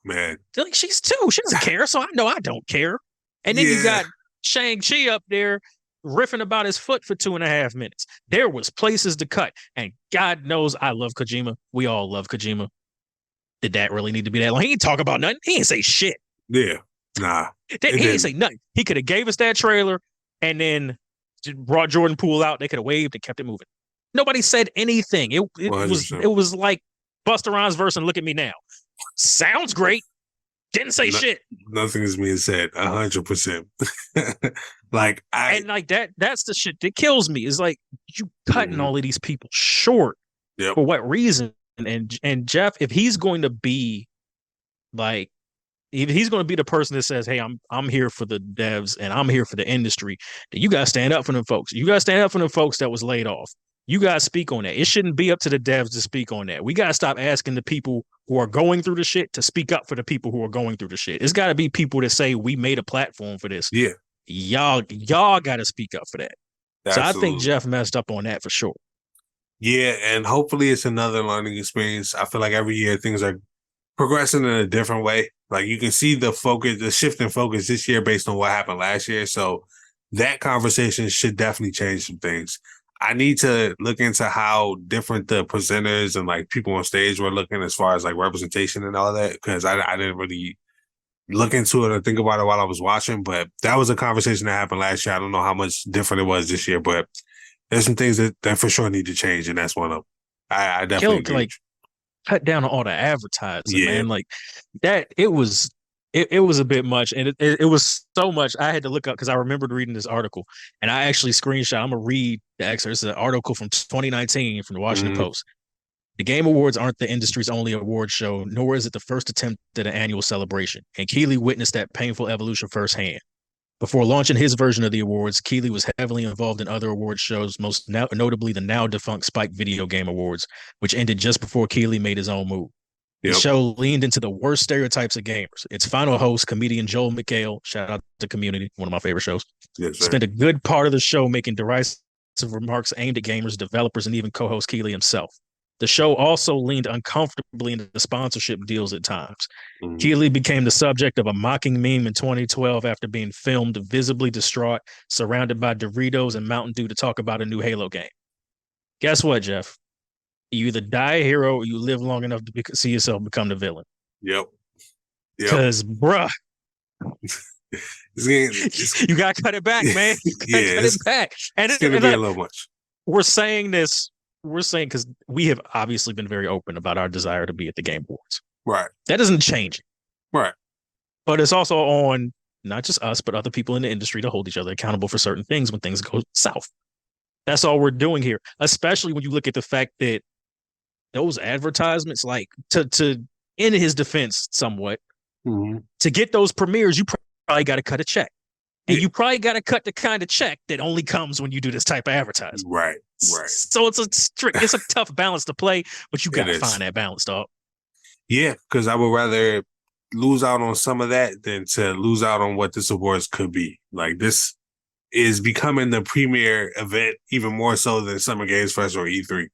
Man. Like, she's 2. She doesn't care, so I know I don't care. And then you got Shang-Chi up there riffing about his foot for 2.5 minutes. There was places to cut. And God knows I love Kojima. We all love Kojima. Did that really need to be that long? He didn't talk about nothing. He didn't say shit. Yeah, nah. He didn't say nothing. He could have gave us that trailer and then brought Jordan Poole out. They could have waved and kept it moving. Nobody said anything. It was like Busta Rhymes verse and Look at Me Now. Sounds great. Didn't say shit. Nothing is being said. 100%. That's the shit that kills me. Is like you cutting all of these people short. Yep. For what reason? And Jeff, if he's going to be like, if he's going to be the person that says, "Hey, I'm here for the devs and I'm here for the industry," then you gotta stand up for them folks. You gotta stand up for them folks that was laid off. You gotta speak on that. It shouldn't be up to the devs to speak on that. We gotta stop asking the people who are going through the shit to speak up for the people who are going through the shit. It's got to be people that say we made a platform for this. Yeah, y'all got to speak up for that. Absolutely. So I think Jeff messed up on that for sure. Yeah, and hopefully it's another learning experience. I feel like every year things are progressing in a different way. Like you can see the shift in focus this year based on what happened last year. So that conversation should definitely change some things. I need to look into how different the presenters and like people on stage were looking as far as like representation and all that, because I didn't really look into it or think about it while I was watching. But that was a conversation that happened last year. I don't know how much different it was this year, but there's some things that for sure need to change, and that's one of them. I definitely agree. Cut down on all the advertising, man. Like that, it was a bit much, and it was so much. I had to look up because I remembered reading this article, and I actually screenshot. I'm gonna read the excerpt. It's an article from 2019 from the Washington Post. The Game Awards aren't the industry's only award show, nor is it the first attempt at an annual celebration. And Keeley witnessed that painful evolution firsthand. Before launching his version of the awards, Keeley was heavily involved in other award shows, most notably the now defunct Spike Video Game Awards, which ended just before Keeley made his own move. The show leaned into the worst stereotypes of gamers. Its final host, comedian Joel McHale, shout out to Community, one of my favorite shows, spent a good part of the show making derisive remarks aimed at gamers, developers, and even co-host Keeley himself. The show also leaned uncomfortably into the sponsorship deals at times. Keeley became the subject of a mocking meme in 2012 after being filmed visibly distraught, surrounded by Doritos and Mountain Dew to talk about a new Halo game. Guess what, Jeff? You either die a hero or you live long enough to see yourself become the villain. Yep. Because, bruh, you got to cut it back, man. You got to cut it back. And it's going to be a little much. We're saying because we have obviously been very open about our desire to be at the Game Awards. Right. That doesn't change it. Right. But it's also on not just us, but other people in the industry to hold each other accountable for certain things when things go south. That's all we're doing here, especially when you look at the fact that those advertisements, like to in his defense, somewhat, Mm-hmm. to get those premieres, you probably got to cut a check. And Yeah. you probably got to cut the kind of check that only comes when you do this type of advertising. Right. So it's a tough balance to play, but you got to find that balance, dog. Yeah, because I would rather lose out on some of that than to lose out on what this awards could be. Like, this is becoming the premier event even more so than Summer Games Fest or E3.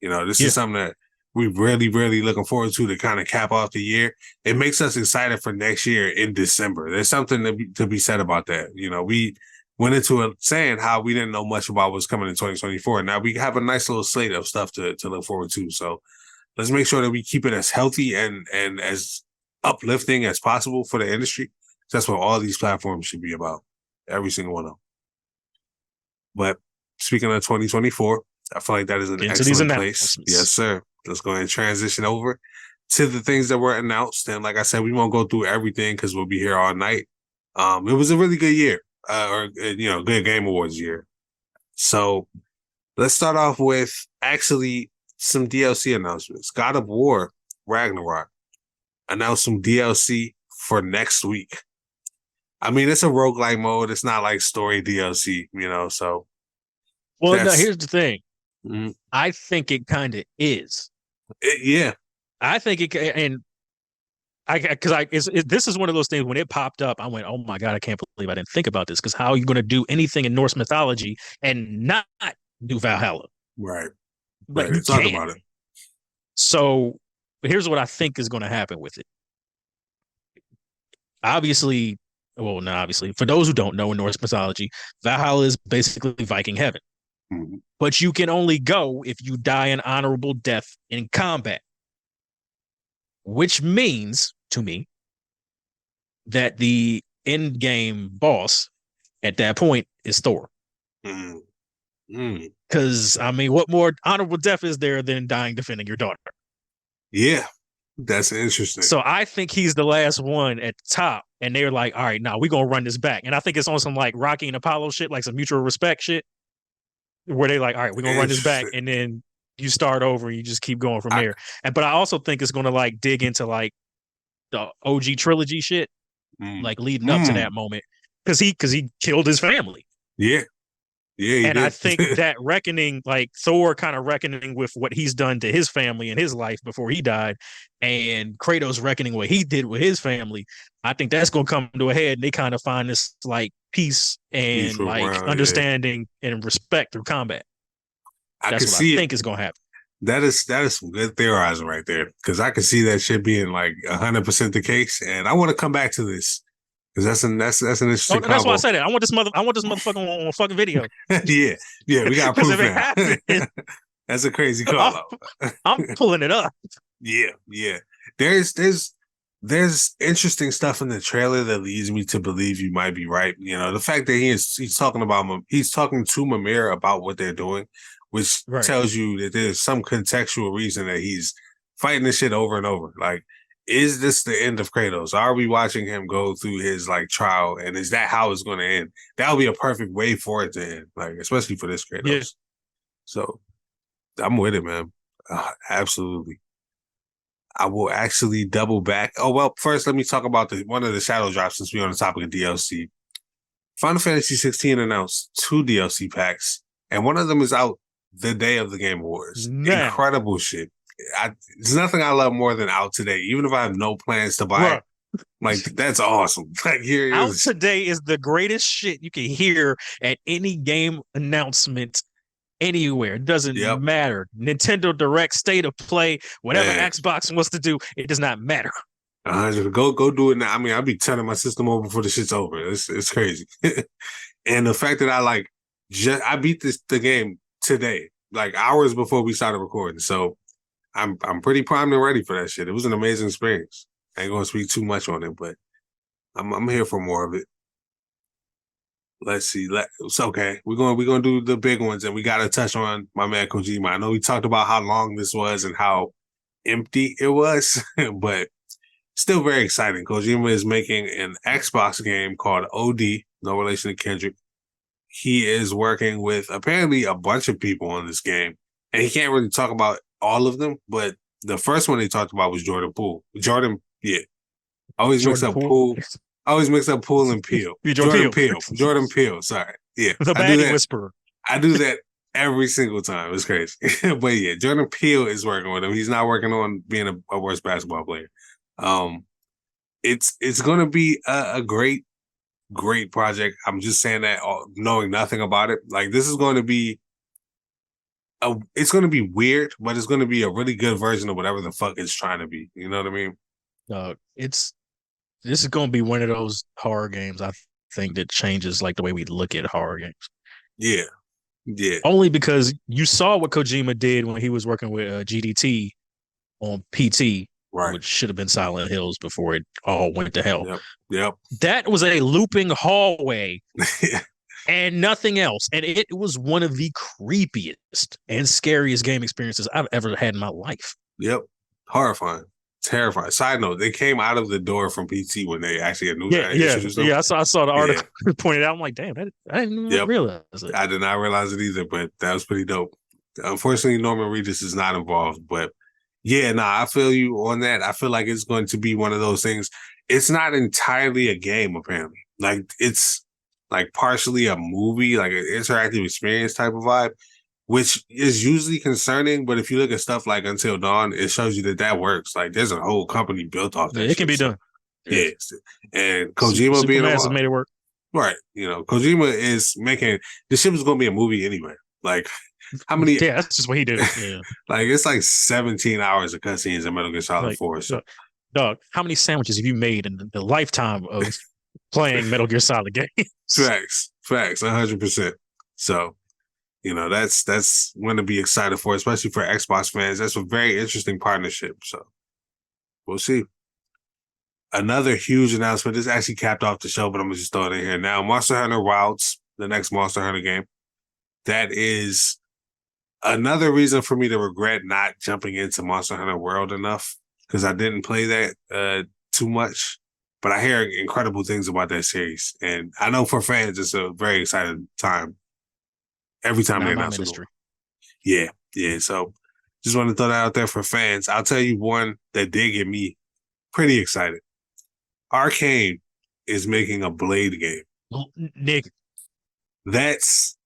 You know, this is something that we really, really looking forward to kind of cap off the year. It makes us excited for next year in December. There's something to be said about that. You know, we went into it saying how we didn't know much about what's coming in 2024. Now we have a nice little slate of stuff to look forward to. So let's make sure that we keep it as healthy and as uplifting as possible for the industry. That's what all these platforms should be about. Every single one of them. But speaking of 2024, I feel like that is an excellent place. Yes, sir. Let's go ahead and transition over to the things that were announced. And like I said, we won't go through everything because we'll be here all night. It was a really good year, good Game Awards year. So let's start off with actually some DLC announcements. God of War Ragnarok announced some DLC for next week. I mean, it's a roguelike mode. It's not like story DLC, so. Well, no, here's the thing. Mm-hmm. I think it kind of is. Yeah. I think it, and this is one of those things when it popped up, I went, oh my God, I can't believe I didn't think about this. Because how are you going to do anything in Norse mythology and not do Valhalla? Right. Like, right. Talk about it. So here's what I think is going to happen with it. Obviously, for those who don't know in Norse mythology, Valhalla is basically Viking heaven. Mm-hmm. But you can only go if you die an honorable death in combat. Which means, to me, that the end game boss at that point is Thor. Because, I mean, what more honorable death is there than dying defending your daughter? Yeah, that's interesting. So I think he's the last one at the top. And they're like, all right, we're going to run this back. And I think it's on some like Rocky and Apollo shit, like some mutual respect shit, where they like, all right, we're going to run this back. And then you start over and you just keep going from there. But I also think it's going to like dig into like the OG trilogy shit, like leading up to that moment. Because he killed his family. Yeah. Yeah, and I think that reckoning, like Thor kind of reckoning with what he's done to his family and his life before he died, and Kratos reckoning what he did with his family, I think that's going to come to a head. And they kind of find this like peace and understanding and respect through combat. That's what I think is going to happen. That is some good theorizing right there, because I can see that shit being like 100% the case, and I want to come back to this. That's an interesting. That's why I said it. I want this motherfucker on fucking video. yeah, we got proof now. That's a crazy call. I'm pulling it up. Yeah. There's interesting stuff in the trailer that leads me to believe you might be right. The fact that he's talking to Mimir about what they're doing, which tells you that there's some contextual reason that he's fighting this shit over and over. Like, is this the end of Kratos? Are we watching him go through his like trial, and is that how it's going to end? That would be a perfect way for it to end, like especially for this Kratos. Yeah. So I'm with it, man. Absolutely. I will actually double back. Oh well, first let me talk about one of the shadow drops since we're on the topic of DLC. Final Fantasy 16 announced 2 DLC packs, and one of them is out the day of the Game Awards. Incredible shit. There's nothing I love more than Out Today, even if I have no plans to buy it. Like, that's awesome. Like, here Out Today is the greatest shit you can hear at any game announcement anywhere. It doesn't matter. Nintendo Direct, State of Play, whatever Xbox wants to do, it does not matter. Go do it now. I mean, I'll be turning my system over before the shit's over. It's crazy. And the fact that I beat the game today, like hours before we started recording. So I'm pretty primed and ready for that shit. It was an amazing experience. I ain't gonna speak too much on it, but I'm here for more of it. Let's see. It's okay. We're gonna do the big ones, and we gotta touch on my man Kojima. I know we talked about how long this was and how empty it was, but still very exciting. Kojima is making an Xbox game called OD, no relation to Kendrick. He is working with apparently a bunch of people on this game, and he can't really talk about all of them, but The first one they talked about was Jordan Poole. Jordan, yeah. I always mix Jordan up Poole. Poole. I always mix up Poole and Peel. Jordan Jordan Peele. Peel. Jordan Peel. Sorry. Yeah. The I do baddie that. whisperer. I do that every single time. It's crazy. But yeah, Jordan Peele is working with him. He's not working on being a worse basketball player. Um, it's gonna be a great project. I'm just saying that knowing nothing about it. Like this is going to be it's going to be weird, but it's going to be a really good version of whatever the fuck it's trying to be. You know what I mean? This is going to be one of those horror games. I think that changes like the way we look at horror games. Yeah, yeah. Only because you saw what Kojima did when he was working with GDT on PT, right, which should have been Silent Hills before it all went to hell. Yep. That was a looping hallway and nothing else. And it was one of the creepiest and scariest game experiences I've ever had in my life. Yep. Horrifying. Terrifying. Side note, they came out of the door from PT when they actually had introduced them. Yeah, I saw the article pointed out. I'm like, damn, I didn't even realize it. I did not realize it either, but that was pretty dope. Unfortunately, Norman Reedus is not involved, but yeah, I feel you on that. I feel like it's going to be one of those things. It's not entirely a game, apparently. Like it's like partially a movie, like an interactive experience type of vibe, which is usually concerning. But if you look at stuff like Until Dawn, it shows you that works. Like there's a whole company built off that. It can be done. Yeah. And Kojima being involved made it work. Right. Kojima is making this shit was going to be a movie anyway. Like how many? Yeah, that's just what he did. Yeah. Like it's like 17 hours of cutscenes in Metal Gear Solid 4. So. Dog, how many sandwiches have you made in the lifetime of playing Metal Gear Solid games? Facts, 100%. So, that's one to be excited for, especially for Xbox fans. That's a very interesting partnership. So, we'll see. Another huge announcement. This actually capped off the show, but I'm gonna just throw it in here now. Monster Hunter Wilds, the next Monster Hunter game. That is another reason for me to regret not jumping into Monster Hunter World enough because I didn't play that too much. But I hear incredible things about that series. And I know for fans, it's a very exciting time. Every time they announce it. Yeah. So just want to throw that out there for fans. I'll tell you one that did get me pretty excited. Arcane is making a Blade game. Nick. That's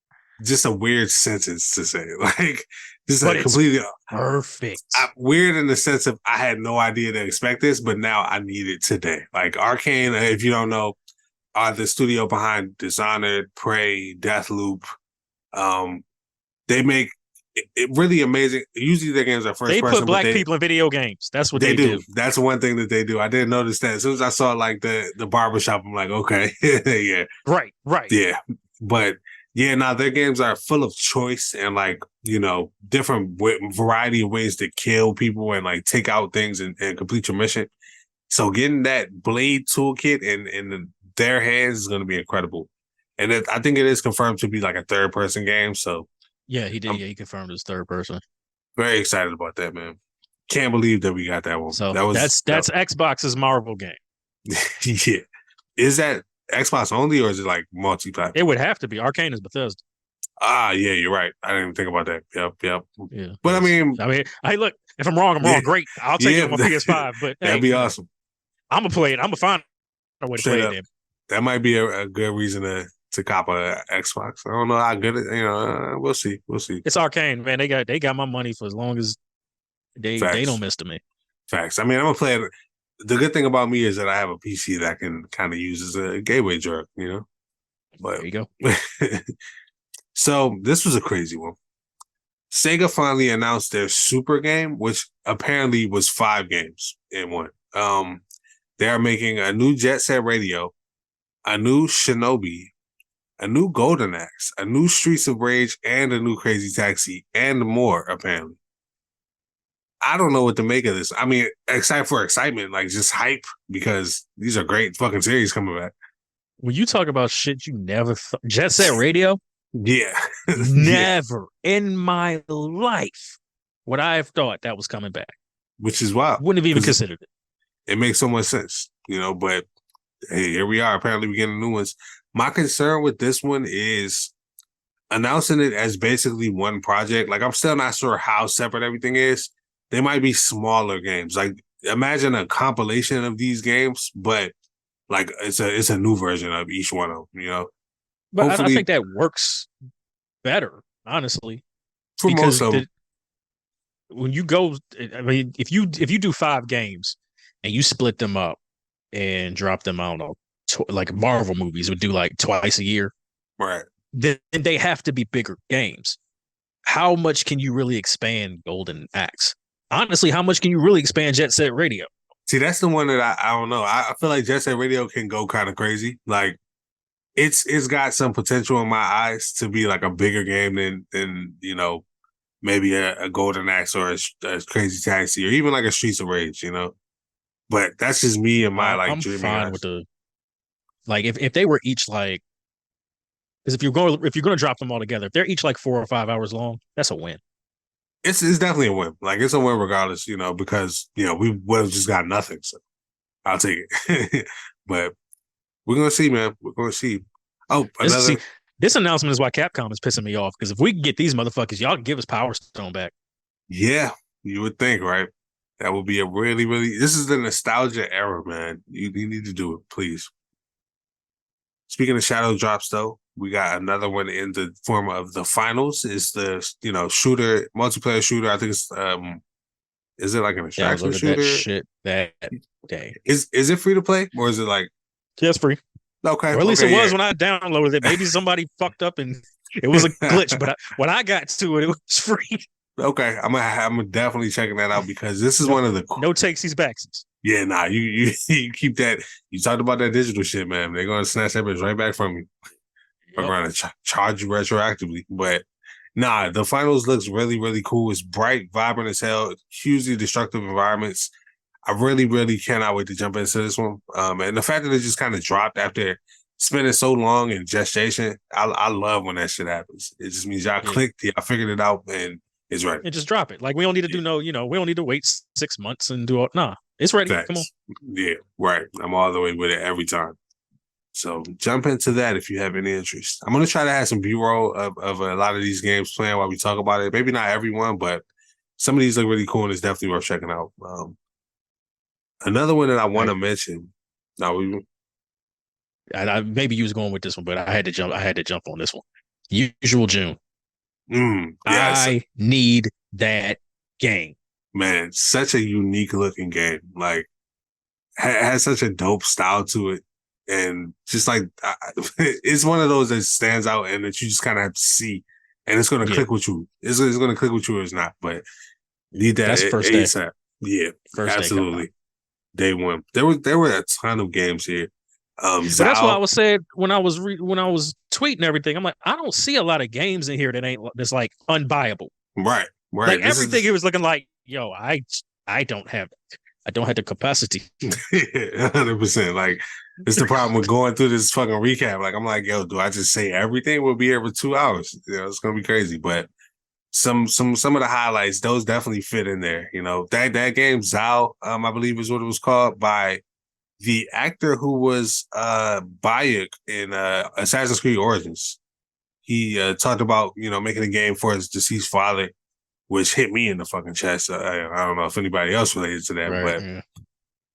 just a weird sentence to say. Like, this is completely perfect. Weird in the sense of I had no idea to expect this, but now I need it today. Like Arcane, if you don't know, are the studio behind Dishonored, Prey, Deathloop. They make it really amazing. Usually their games are first person. They put black people in video games. That's what they do. That's one thing that they do. I didn't notice that. As soon as I saw like the barbershop, I'm like, okay, yeah. Right. Yeah. But yeah, their games are full of choice and like, different variety of ways to kill people and like take out things and complete your mission. So getting that Blade toolkit in their hands is going to be incredible. And I think it is confirmed to be like a third person game. So yeah, he did. He confirmed his third person. Very excited about that, man. Can't believe that we got that one. So that's Xbox's Marvel game. Yeah. Is that Xbox only or is it like multi-platform? It would have to be. Arcane is Bethesda. Yeah, you're right. I didn't even think about that. Yep. Yeah. But I mean, hey, look, if I'm wrong, I'm wrong. Great. I'll take it on my PS5. But that'd be awesome. I'm gonna play it. I'm gonna find a way to play it. That might be a good reason to cop a Xbox. I don't know how good it. We'll see. It's Arcane, man. They got my money for as long as they don't miss to me. Facts. I mean, I'm gonna play it. The good thing about me is that I have a PC that I can kind of use as a gateway drug. But there you go. So this was a crazy one. Sega finally announced their Super game, which apparently was 5 games in one. They are making a new Jet Set Radio, a new Shinobi, a new Golden Axe, a new Streets of Rage, and a new Crazy Taxi, and more, apparently. I don't know what to make of this. I mean, excited for excitement, like just hype, because these are great fucking series coming back. When you talk about shit you never thought, Jet Set Radio? Yeah. Never in my life would I have thought that was coming back. Which is wild. Wouldn't have even considered it. It makes so much sense, but hey, here we are. Apparently we're getting new ones. My concern with this one is announcing it as basically one project. Like, I'm still not sure how separate everything is. they might be smaller games. Like imagine a compilation of these games, but like it's a new version of each one of them. But I Hopefully think that works better, honestly, for most because of them, when you go, I mean, if you do 5 games and you split them up and drop them, I don't know, like Marvel movies would do like twice a year, right? then they have to be bigger games. How much can you really expand Golden Axe? Honestly, how much can you really expand Jet Set Radio? See, that's the one that I don't know. I feel like Jet Set Radio can go kind of crazy. Like it's got some potential in my eyes to be like a bigger game than maybe a Golden Axe or a Crazy Taxi or even like a Streets of Rage. But that's just me and my like I'm dreaming fine with eyes. the like if they were each like because if you're going to drop them all together, if they're each like 4 or 5 hours long, that's a win. It's definitely a win. Like it's a win regardless, because we would have just got nothing. So I'll take it. But we're gonna see, man. We're gonna see. Oh, See, another. this announcement is why Capcom is pissing me off because if we can get these motherfuckers, y'all can give us Power Stone back. Yeah, you would think, right? That would be a really, really. This is the nostalgia era, man. You need to do it, please. Speaking of shadow drops, though, we got another one in the form of the finals. Is the shooter multiplayer shooter? I think it's is it like an extraction Downloaded that shooter? shit that day. Is it free to play or is it like Yeah, it's free. okay? Or at least it Okay, was yeah. when I downloaded it. Maybe somebody fucked up and it was a glitch, but when I got to it, it was free. Okay, I'm definitely checking that out because this is one of the no takesies backsies. Yeah, nah, you keep that. You talked about that digital shit, man. They're gonna snatch that bitch right back from you. They're gonna charge you retroactively. But nah, the finals looks really, really cool. It's bright, vibrant as hell, hugely destructive environments. I really, really cannot wait to jump into this one. And the fact that it just kind of dropped after spending so long in gestation, I love when that shit happens. It just means y'all clicked, y'all figured it out, and it's ready. And just drop it. Like we don't need to do we don't need to wait 6 months and do all. Nah, it's ready. Facts. Come on. Yeah, right. I'm all the way with it every time. So jump into that if you have any interest. I'm gonna try to have some B-roll of a lot of these games playing while we talk about it. Maybe not everyone, but some of these look really cool and it's definitely worth checking out. Another one that I want to mention. Now maybe you was going with this one, but I had to jump. I had to jump on this one. Usual June. Yes. I need that game. Man, such a unique looking game. Like has such a dope style to it. And just like it's one of those that stands out and that you just kind of have to see, and it's going to click with you. It's going to click with you or it's not, but need that. That's first day. Yeah, first absolutely. Day one. There were a ton of games here. But that's what I was saying when I was tweeting everything. I'm like, I don't see a lot of games in here that's like unbuyable. Right. Like everything, it was looking like, yo, I don't have the capacity. 100%. Like it's the problem with going through this fucking recap. Like I'm like, yo, do I just say everything? We'll be here for 2 hours. It's gonna be crazy. But some of the highlights, those definitely fit in there. That game, Zao, I believe is what it was called, by the actor who was Bayek in Assassin's Creed Origins. He talked about, making a game for his deceased father, which hit me in the fucking chest. I don't know if anybody else related to that,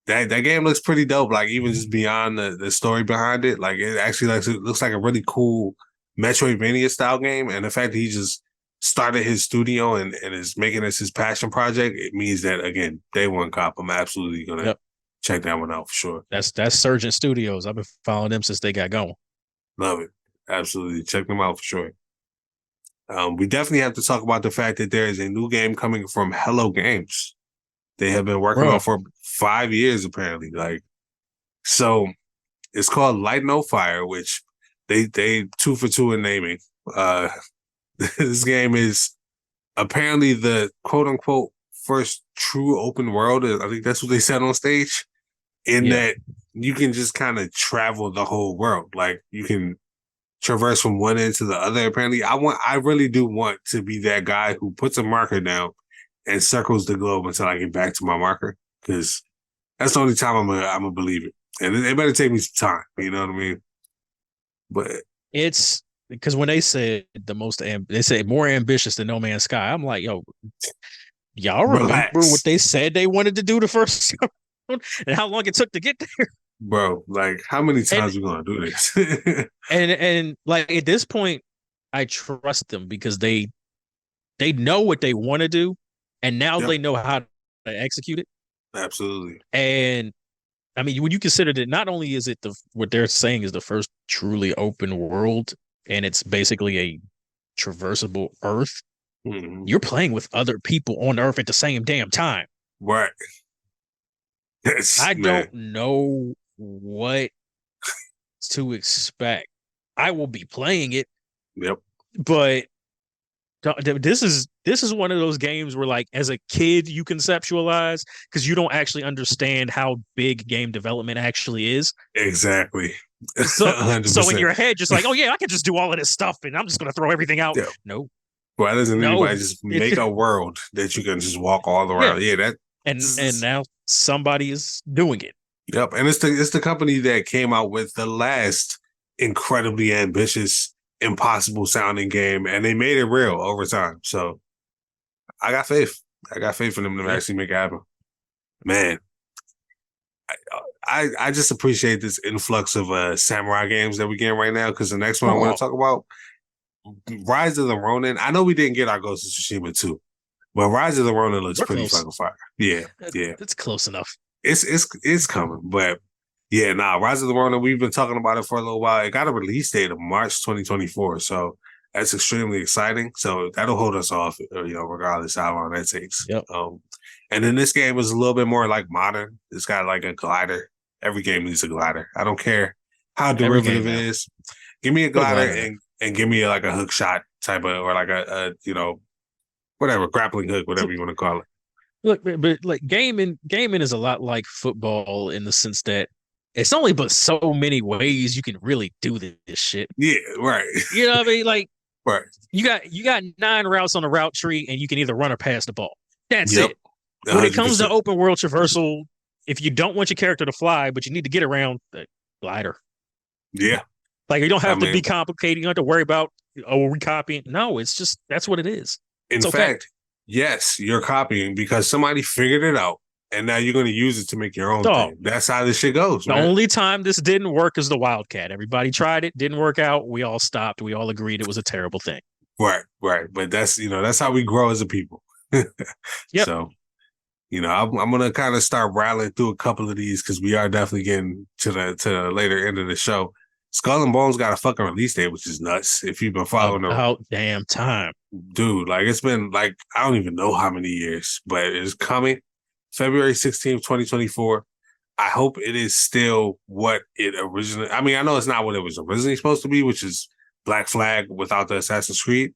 but that game looks pretty dope. Like even just beyond the story behind it, like it actually looks like a really cool Metroidvania style game. And the fact that he just started his studio and is making this his passion project, it means that again, day one cop, I'm absolutely gonna check that one out for sure. That's Surgeon Studios. I've been following them since they got going. Love it. Absolutely. Check them out for sure. We definitely have to talk about the fact that there is a new game coming from Hello Games. They have been working on for 5 years, apparently. So it's called Light No Fire, which they 2 for 2 in naming. This game is apparently the quote unquote first true open world. I think that's what they said on stage. That you can just kind of travel the whole world. Like you can traverse from one end to the other. Apparently, I really do want to be that guy who puts a marker down and circles the globe until I get back to my marker, because that's the only time I'm gonna believe it. And it better take me some time. You know what I mean? But it's because when they said they say more ambitious than No Man's Sky, I'm like, yo, y'all remember what Relax, they said they wanted to do the first round and how long it took to get there? bro. Like, how many And times we gonna do this? and like at this point, I trust them because they know what they want to do, and now Yep, they know how to execute it. absolutely. And I mean, when you consider that not only is it what they're saying is the first truly open world, and it's basically a traversable Earth, Mhm. you're playing with other people on Earth at the same damn time. Right. Yes, I man. don't know what to expect. I will be playing it, Yep. but this is one of those games where like as a kid you conceptualize because you don't actually understand how big game development actually is. Exactly. So 100%. in your head, just like, oh yeah, I can just do all of this stuff and I'm just gonna throw everything out. Yeah. No, Why doesn't no, anybody just make a world that you can just walk all yeah, around? Yeah, that. and now somebody is doing it. Yep, and it's the company that came out with the last incredibly ambitious, impossible sounding game, and they made it real over time. So I got faith. I got faith in them to Yeah, actually make it happen. Man, I just appreciate this influx of samurai games that we getting right now because the next one I want oh, to talk about, Rise of the Ronin. I know we didn't get our Ghost of Tsushima too, but Rise of the Ronin looks we're pretty close. fucking fire. Yeah, yeah. That's close enough. It's coming, but yeah, nah. Rise of the Ronin. We've been talking about it for a little while. It got a release date of March 2024, so that's extremely exciting. So that'll hold us off, regardless how long that takes. Yep, And then this game is a little bit more like modern. It's got like a glider. Every game needs a glider. I don't care how every game derivative it now. is. Give me a Put a glider glider in it. and give me like a hook shot type of or like a whatever grappling hook, whatever you want to call it. Look, but like gaming is a lot like football in the sense that it's only but so many ways you can really do this shit. Yeah, right, You know what I mean? Like right. you got 9 routes on the route tree, and you can either run or pass the ball. That's Yep, it. When it comes to 100%. open world traversal, if you don't want your character to fly, but you need to get around the glider, Yeah, like you don't I have to be mean, complicated. You don't have to worry about we copying. No, it's just that's what it is. in It's okay. fact, yes, you're copying because somebody figured it out, and now you're going to use it to make your own Dog. thing. That's how this shit goes, The man. only time this didn't work is the Wildcat. Everybody tried it, didn't work out. We all stopped. We all agreed it was a terrible thing. Right, right. But that's how we grow as a people. Yep. So, I'm gonna kind of start rattling through a couple of these because we are definitely getting to the later end of the show. Skull and Bones got a fucking release date, which is nuts. If you've been following the About damn time. dude, like it's been like I don't even know how many years, but it's coming February 16th, 2024. I hope it is still what it originally. I mean, I know it's not what it was originally supposed to be, which is Black Flag without the Assassin's Creed,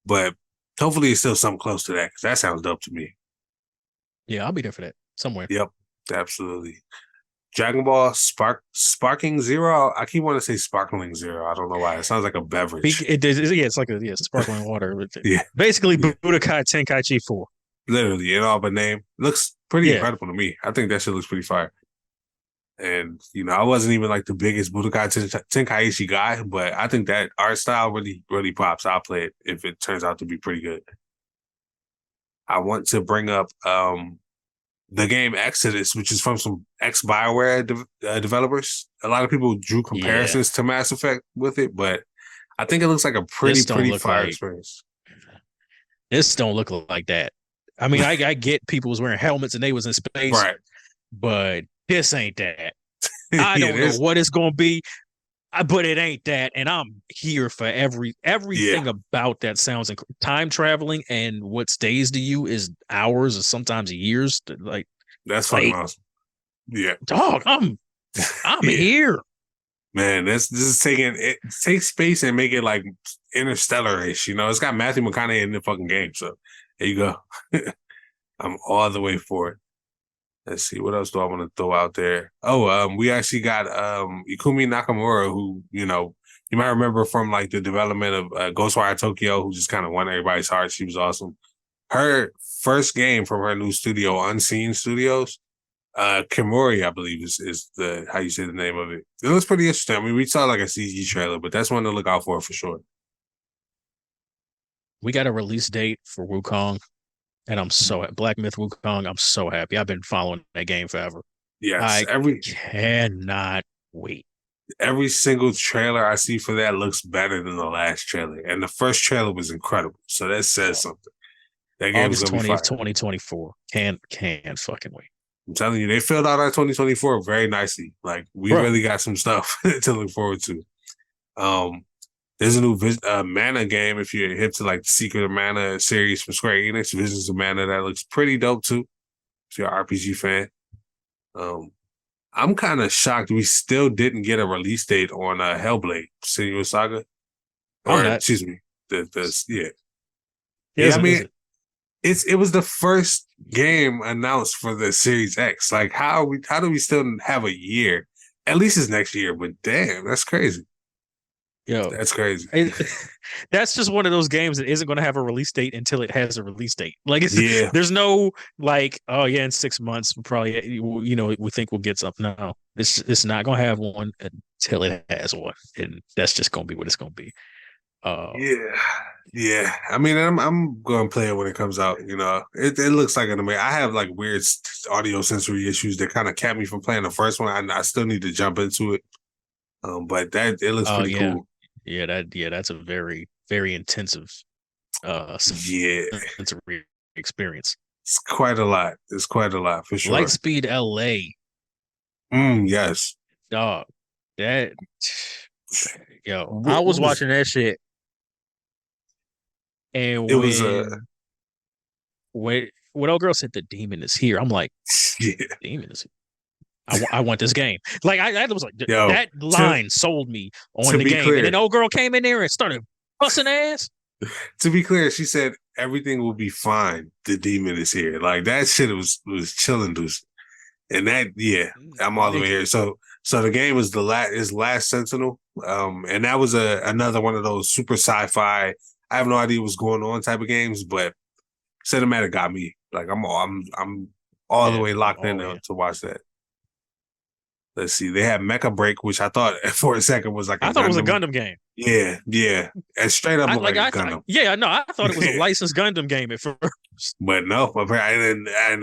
but hopefully it's still something close to that because that sounds dope to me. Yeah, I'll be there for that somewhere. Yep, absolutely. Dragon Ball Sparking Zero. I keep wanting to say Sparkling Zero. I don't know why. It sounds like a beverage. Yeah, it's like sparkling water. Yeah, Basically, yeah. Budokai Tenkaichi 4. Literally, in all but name. Looks pretty Yeah, incredible to me. I think that shit looks pretty fire. And I wasn't even like the biggest Budokai Tenkaichi guy, but I think that art style really, really pops. I'll play it if it turns out to be pretty good. I want to bring up the game Exodus, which is from some ex Bioware developers. A lot of people drew yeah. comparisons to Mass Effect with it, but I think it looks like a This don't pretty look fire like experience. this. Don't look like that. I mean, I get people was wearing helmets and they was in space, Right. but this ain't that. I Yeah, don't know what it's gonna be, but it ain't that. And I'm here for everything about that sounds time traveling, and what stays to you is hours or sometimes years. That's fucking Like awesome. Yeah. dog, I'm Yeah. here. Man, this is taking it take space and make it like interstellar-ish. It's got Matthew McConaughey in the fucking game. So there you go. I'm all the way for it. Let's see, what else do I want to throw out there? Oh, we actually got Ikumi Nakamura, who, you might remember from like the development of Ghostwire Tokyo, who just kind of won everybody's heart. She was awesome. Her first game from her new studio, Unseen Studios, Kimori, I believe is the how you say the name of it. It looks pretty interesting. I mean, we saw like a CG trailer, but that's one to look out for sure. We got a release date for Wukong. And I'm so Black Myth Wukong. I'm so happy. I've been following that game forever. Yes, I cannot wait. every single trailer I see for that looks better than the last trailer, and the first trailer was incredible. So that says Uh, something. That game is August gonna be 20th, fire. 2024. Can't fucking wait. I'm telling you, they filled out our 2024 very nicely. Like we Bro. really got some stuff to look forward to. Um, there's a new Mana game if you're hip to like the Secret of Mana series from Square Enix. Visions of Mana that looks pretty dope too. If you're an RPG fan, um, I'm kind of shocked we still didn't get a release date on Hellblade: Senua's Saga, I'm or not. excuse me, the yeah, Is I it? Is mean it? it was the first game announced for the Series X. Like how do we still have a year? At least it's next year, but damn, that's crazy. Yo, That's crazy. it, that's just one of those games that isn't going to have a release date until it has a release date. Like Yeah, there's no like, oh yeah, in 6 months we'll probably, we think we'll get something. No, it's not going to have one until it has one, and that's just going to be what it's going to be. Uh, yeah, yeah. I mean, I'm going to play it when it comes out. You know, it looks like an amazing. I have like weird audio sensory issues that kind of kept me from playing the first one. I still need to jump into it. But that it looks oh pretty yeah, cool. that's a very very intensive Yeah, sensory experience. it's quite a lot. It's quite a lot for sure. Lightspeed LA, Yes. dog. That yo, I What was was watching that shit, and it? Was a when old girl said the demon is here, I'm like, yeah. demon is here. I want this game. Like I was like Yo, that to line sold me on to the be game, and clear, then old girl came in there and started busting ass. to be clear, she said everything will be fine. The demon is here. Like that shit was chilling, dude. And that, yeah, I'm all the way Nigga, here. So the game is Last Sentinel. And that was another one of those super sci-fi. I have no idea what's going on type of games, but cinematic got me. Like I'm all the yeah, way I'm locked in all now in. to watch that. Let's see. They had Mecha Break, which I thought for a second was like a I thought it was a Gundam. Gundam game. Yeah, yeah. And straight up looked like a Gundam. Yeah, no, I thought it was a licensed Gundam game at first. But no, and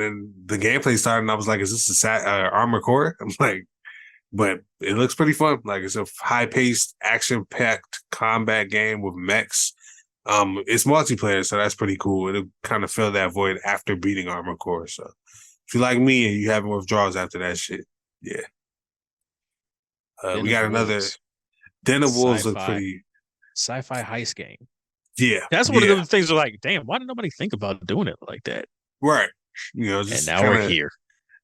then the gameplay started, and I was like, "Is this a Armor Core?" I'm like, but it looks pretty fun. Like it's a high-paced, action-packed combat game with mechs. It's multiplayer, so that's pretty cool. It'll kind of fill that void after beating Armor Core. So if you like me and you having withdrawals after that shit, yeah. Den We of got another Wolves, Den of Wolves look sci-fi, pretty. sci-fi heist game. Yeah, That's one of yeah, those things. Where like, damn, why did nobody think about doing it like that? right. You know, And just now we're kind of here.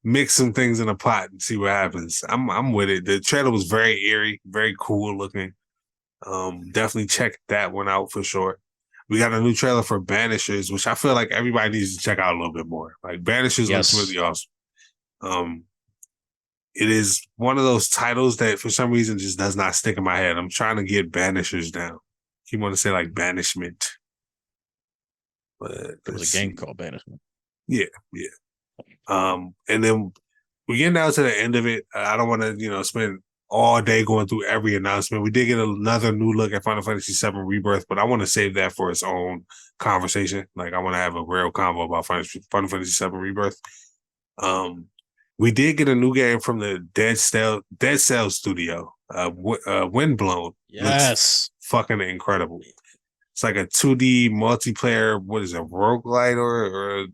mix some things in a pot and see what happens. I'm with it. The trailer was very eerie, very cool looking. Definitely check that one out for sure. We got a new trailer for Banishers, which I feel like everybody needs to check out a little bit more. Like Banishers looks Yes, really awesome. Um, it is one of those titles that for some reason just does not stick in my head. I'm trying to get Banishers down. You want to say like banishment, but there was let's a game see. called Banishment. Yeah, yeah. And then we're getting down to the end of it. I don't want to, spend all day going through every announcement. We did get another new look at Final Fantasy VII Rebirth, but I want to save that for its own conversation. Like I want to have a real convo about Final Fantasy VII Rebirth. We did get a new game from the Dead Cell Studio. Windblown looks Yes, fucking incredible. It's like a 2D multiplayer. What is it, roguelite or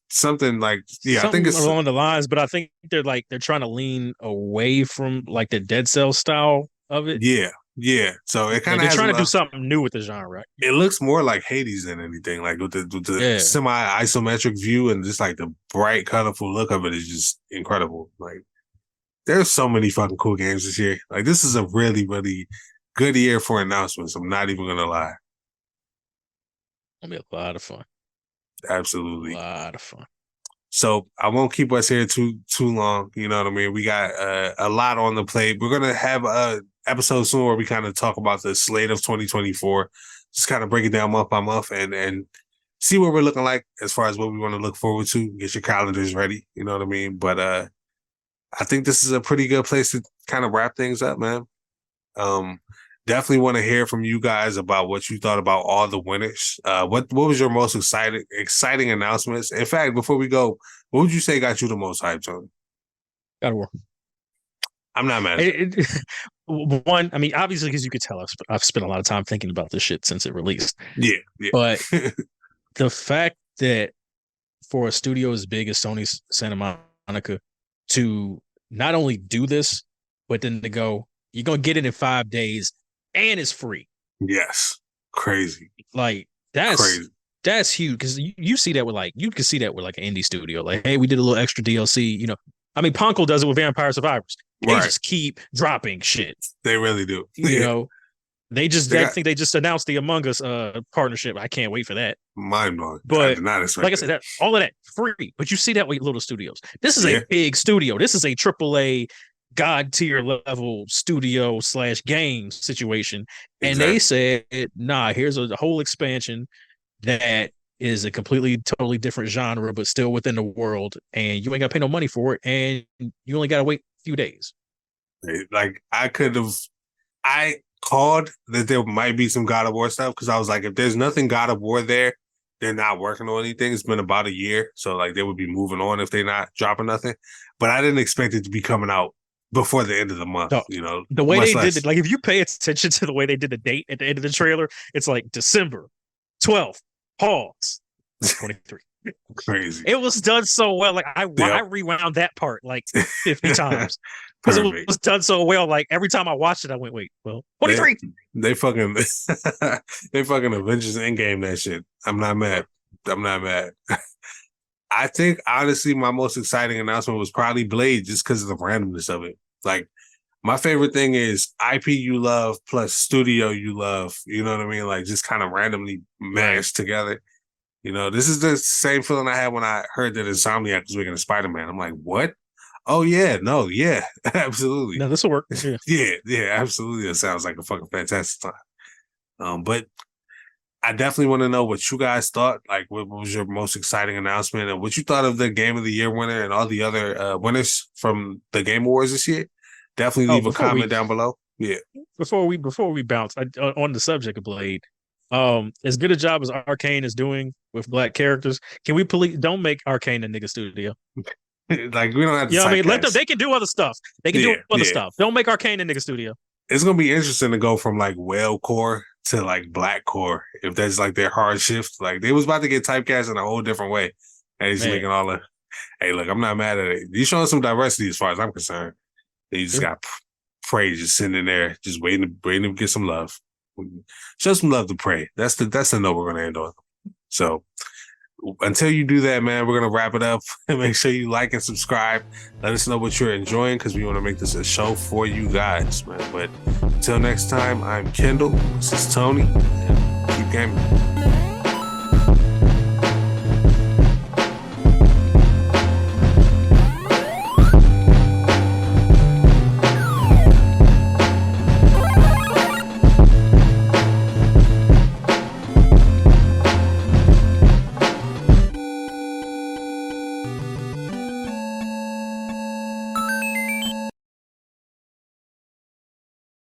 something like? Yeah, I think something it's along the lines, but I think they're trying to lean away from like the Dead Cell style of it. yeah, yeah. So it kind Like of they're has a trying to do lot. something new with the genre. It looks more like Hades than anything. Like with the Yeah, semi isometric view and just like the bright, colorful look of it is just incredible. Like there's so many fucking cool games this year. Like this is a really, really good year for announcements. I'm not even gonna lie. it'll be a lot of fun. A Absolutely. lot of fun. So I won't keep us here too long. You know what I mean? We got a lot on the plate. We're gonna have a episode soon where we kind of talk about the slate of 2024, just kind of break it down month by month and see what we're looking like as far as what we want to look forward to. Get your calendars ready. You know what I mean? But I think this is a pretty good place to kind of wrap things up, man. Um, Definitely want to hear from you guys about what you thought about all the winners. What was your most exciting announcements? In fact, before we go, what would you say got you the most hype, Tony? Gotta work. I'm not mad. One, I mean, obviously, because you could tell I've spent a lot of time thinking about this shit since it released. Yeah, yeah. But the fact that for a studio as big as Sony's Santa Monica to not only do this, but then to go, you're gonna get it in 5 days and it's free. Yes, crazy. Like that's Crazy. That's huge because you see that with like you can see that with like an indie studio. Like, hey, we did a little extra DLC. You know, I mean, Ponko does it with Vampire Survivors. They Right. just keep dropping shit. They really do. You know, I got think they just announced the Among Us partnership. I can't wait for that. mind blowing. I But did not expect like I said, all of that free. But you see that with little studios. This is Yeah. a big studio. This is a AAA god tier level studio / game situation. And Exactly. they said, nah, here's a whole expansion that is a completely, totally different genre, but still within the world. And you ain't got to pay no money for it. And you only got to wait a few days. Like I called that there might be some God of War stuff because I was like, if there's nothing God of War there, they're not working on anything. It's been about a year, so like they would be moving on if they're not dropping nothing. But I didn't expect it to be coming out before the end of the month. No, You know, the way they did it, like if you pay attention to the way they did the date at the end of the trailer, it's like December 12th, pause 23. Crazy. It was done so well. Like I rewound that part like 50 times because it was done so well. Like every time I watched it, I went, "Wait, well, 23." They fucking they fucking Avengers Endgame that shit. I'm not mad. I think honestly, my most exciting announcement was probably Blade, just because of the randomness of it. Like my favorite thing is IP you love plus studio you love. You know what I mean? Like just kind of randomly mashed together. You know, this is the same feeling I had when I heard that Insomniac was making a Spider-Man. I'm like, what? Oh yeah, no, yeah, absolutely. No, this will work. Yeah, absolutely. It sounds like a fucking fantastic time. But I definitely want to know what you guys thought. Like, what was your most exciting announcement, and what you thought of the Game of the Year winner and all the other winners from the Game Awards this year? Definitely leave a comment down below. Yeah. Before we bounce on the subject of Blade, as good a job as Arcane is doing with black characters, can we please don't make Arcane a nigga studio? Like we don't have to. Yeah, I mean, let them. They can do other stuff. They can do other stuff. Don't make Arcane a nigga studio. It's gonna be interesting to go from like whale core to like black core if that's like their hard shift. Like they was about to get typecast in a whole different way, and he's making all the. Hey, look, I'm not mad at it. He's showing some diversity as far as I'm concerned. He just got Prey just sitting in there, just waiting to get some love. Show some love to Prey. That's the note we're gonna end on. So. Until you do that, man, we're going to wrap it up. Make sure you like and subscribe. Let us know what you're enjoying because we want to make this a show for you guys, man. But until next time, I'm Kendall. This is Tony. And keep gaming.